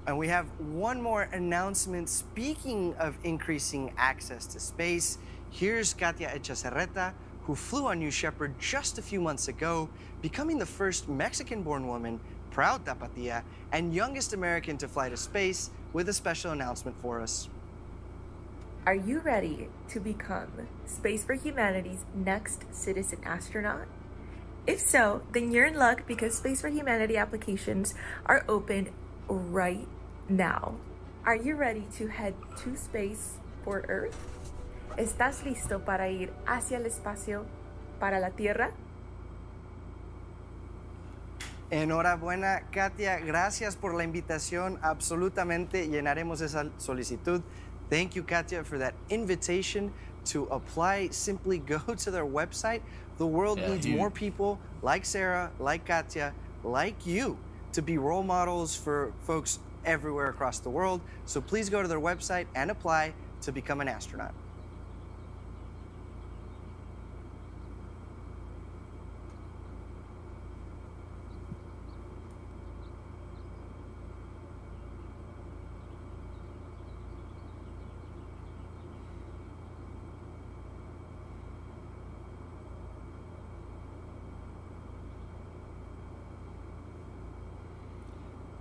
And we have one more announcement. Speaking of increasing access to space, here's Katia Echecerreta, who flew on New Shepard just a few months ago, becoming the first Mexican-born woman, proud Tapatía, and youngest American to fly to space, with a special announcement for us. Are you ready to become Space for Humanity's next citizen astronaut? If so, then you're in luck because Space for Humanity applications are open right now. Are you ready to head to space for Earth? ¿Estás listo para ir hacia el espacio para la Tierra? Enhorabuena, Katia. Gracias por la invitación. Absolutamente llenaremos esa solicitud. Thank you, Katia, for that invitation to apply. Simply go to their website. The world needs more people like Sarah, like Katia, like you, to be role models for folks everywhere across the world. So please go to their website and apply to become an astronaut.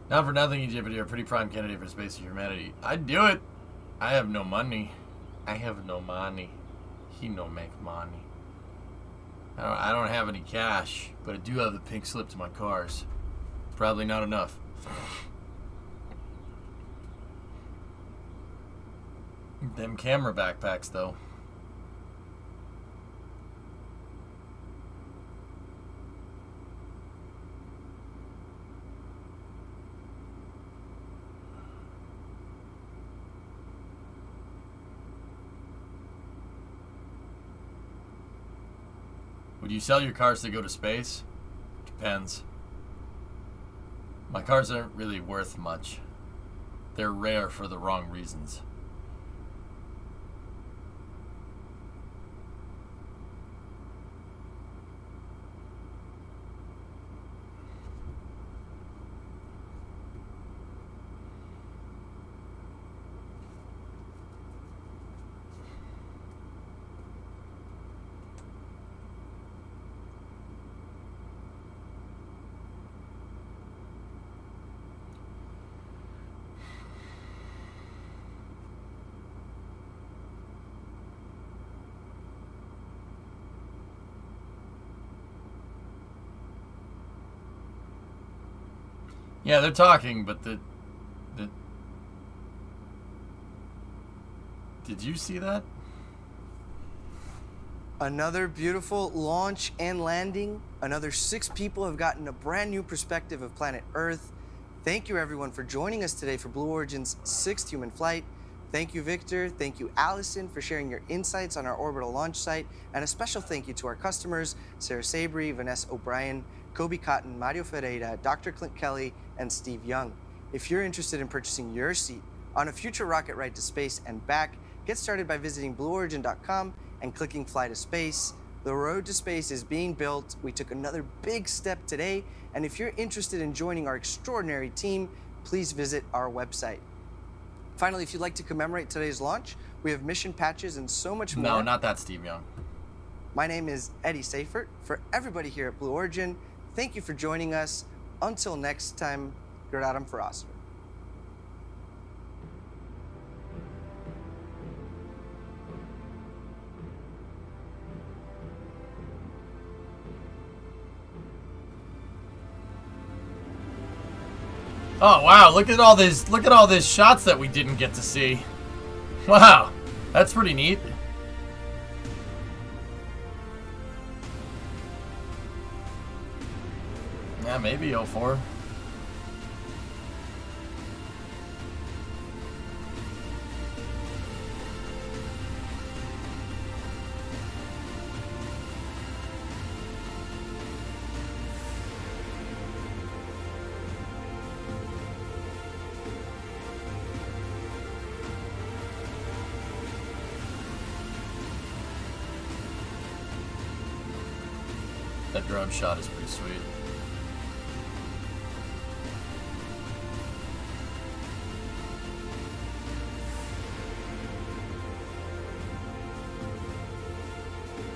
Not for nothing, Egypt, you're a pretty prime candidate for Space for Humanity. I'd do it. I have no money. I have no money. He no make money. I don't have any cash, but I do have the pink slip to my cars. Probably not enough. Them camera backpacks, though. Would you sell your cars to go to space? Depends. My cars aren't really worth much. They're rare for the wrong reasons. Yeah, they're talking, but the did you see that? Another beautiful launch and landing. Another 6 people have gotten a brand new perspective of planet Earth. Thank you everyone for joining us today for Blue Origin's 6th human flight. Thank you, Victor. Thank you, Allison, for sharing your insights on our orbital launch site. And a special thank you to our customers, Sarah Sabry, Vanessa O'Brien, Kobe Cotton, Mario Ferreira, Dr. Clint Kelly, and Steve Young. If you're interested in purchasing your seat on a future rocket ride to space and back, get started by visiting blueorigin.com and clicking Fly to Space. The road to space is being built. We took another big step today, and if you're interested in joining our extraordinary team, please visit our website. Finally, if you'd like to commemorate today's launch, we have mission patches and so much more. No, not that, Steve Young. My name is Eddie Seifert. For everybody here at Blue Origin, thank you for joining us. Until next time, Gradam for Oscar. Oh wow, look at all these shots that we didn't get to see. Wow, that's pretty neat. Yeah, maybe 04. That drone shot is pretty sweet.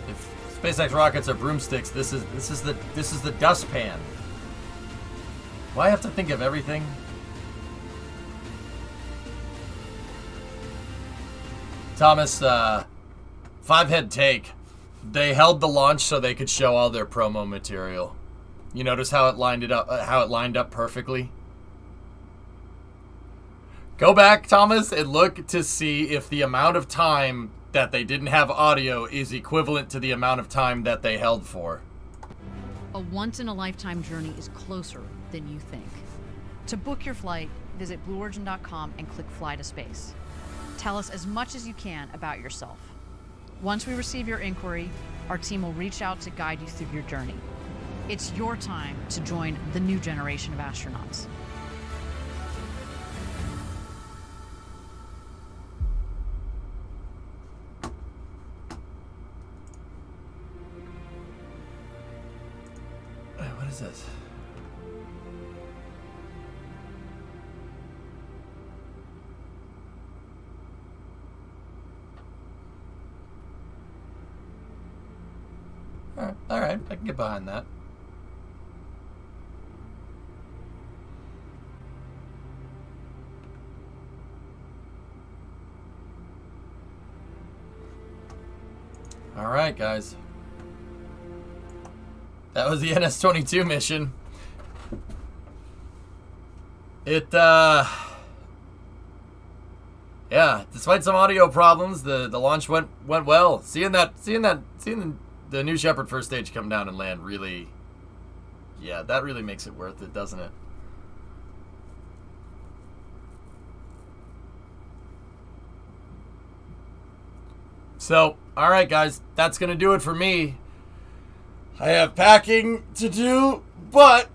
If SpaceX rockets are broomsticks, this is the dustpan. Why have to think of everything? Thomas, 5-head take. They held the launch so they could show all their promo material. You notice how it lined up perfectly? Go back, Thomas, and look to see if the amount of time that they didn't have audio is equivalent to the amount of time that they held for. A once-in-a-lifetime journey is closer than you think. To book your flight, visit blueorigin.com and click Fly to Space. Tell us as much as you can about yourself. Once we receive your inquiry, our team will reach out to guide you through your journey. It's your time to join the new generation of astronauts. What is this? All right, I can get behind that. All right, guys. That was the NS-22 mission. Yeah, despite some audio problems, the launch went well. Seeing the New Shepard first stage come down and land really, yeah, that really makes it worth it, doesn't it? So, all right, guys, that's gonna do it for me. I have packing to do, but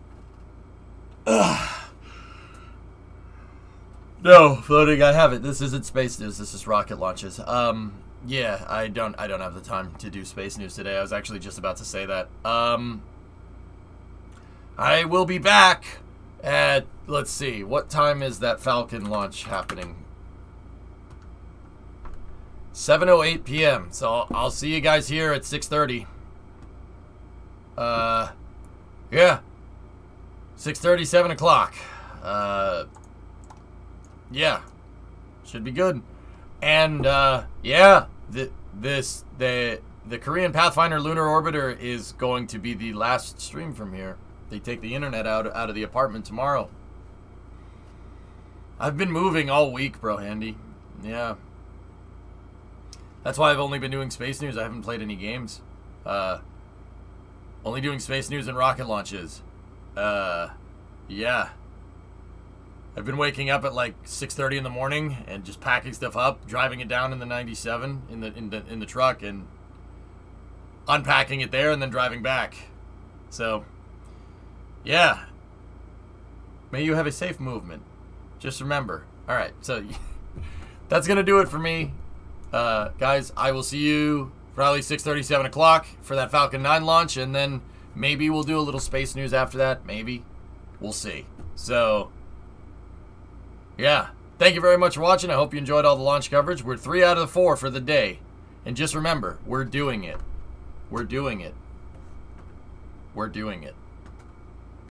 no, floating, I haven't. This isn't space news, this is rocket launches. Yeah, I don't have the time to do space news today. I was actually just about to say that. I will be back at, let's see, what time is that Falcon launch happening? 7:08 p.m. So I'll see you guys here at 6:30. Yeah. 6:30, 7 o'clock. Yeah. Should be good. And, yeah. The Korean Pathfinder Lunar Orbiter is going to be the last stream from here. They take the internet out of the apartment tomorrow. I've been moving all week, bro, Handy. Yeah. That's why I've only been doing space news. I haven't played any games. Only doing space news and rocket launches. Yeah. I've been waking up at like 6:30 in the morning and just packing stuff up, driving it down in the 97 in the truck and unpacking it there and then driving back. So, yeah. May you have a safe movement. Just remember. All right. So that's going to do it for me. Guys, I will see you probably 6:30, 7 o'clock for that Falcon 9 launch, and then maybe we'll do a little space news after that. Maybe. We'll see. So, yeah. Thank you very much for watching. I hope you enjoyed all the launch coverage. We're 3 out of the 4 for the day. And just remember, we're doing it. We're doing it. We're doing it.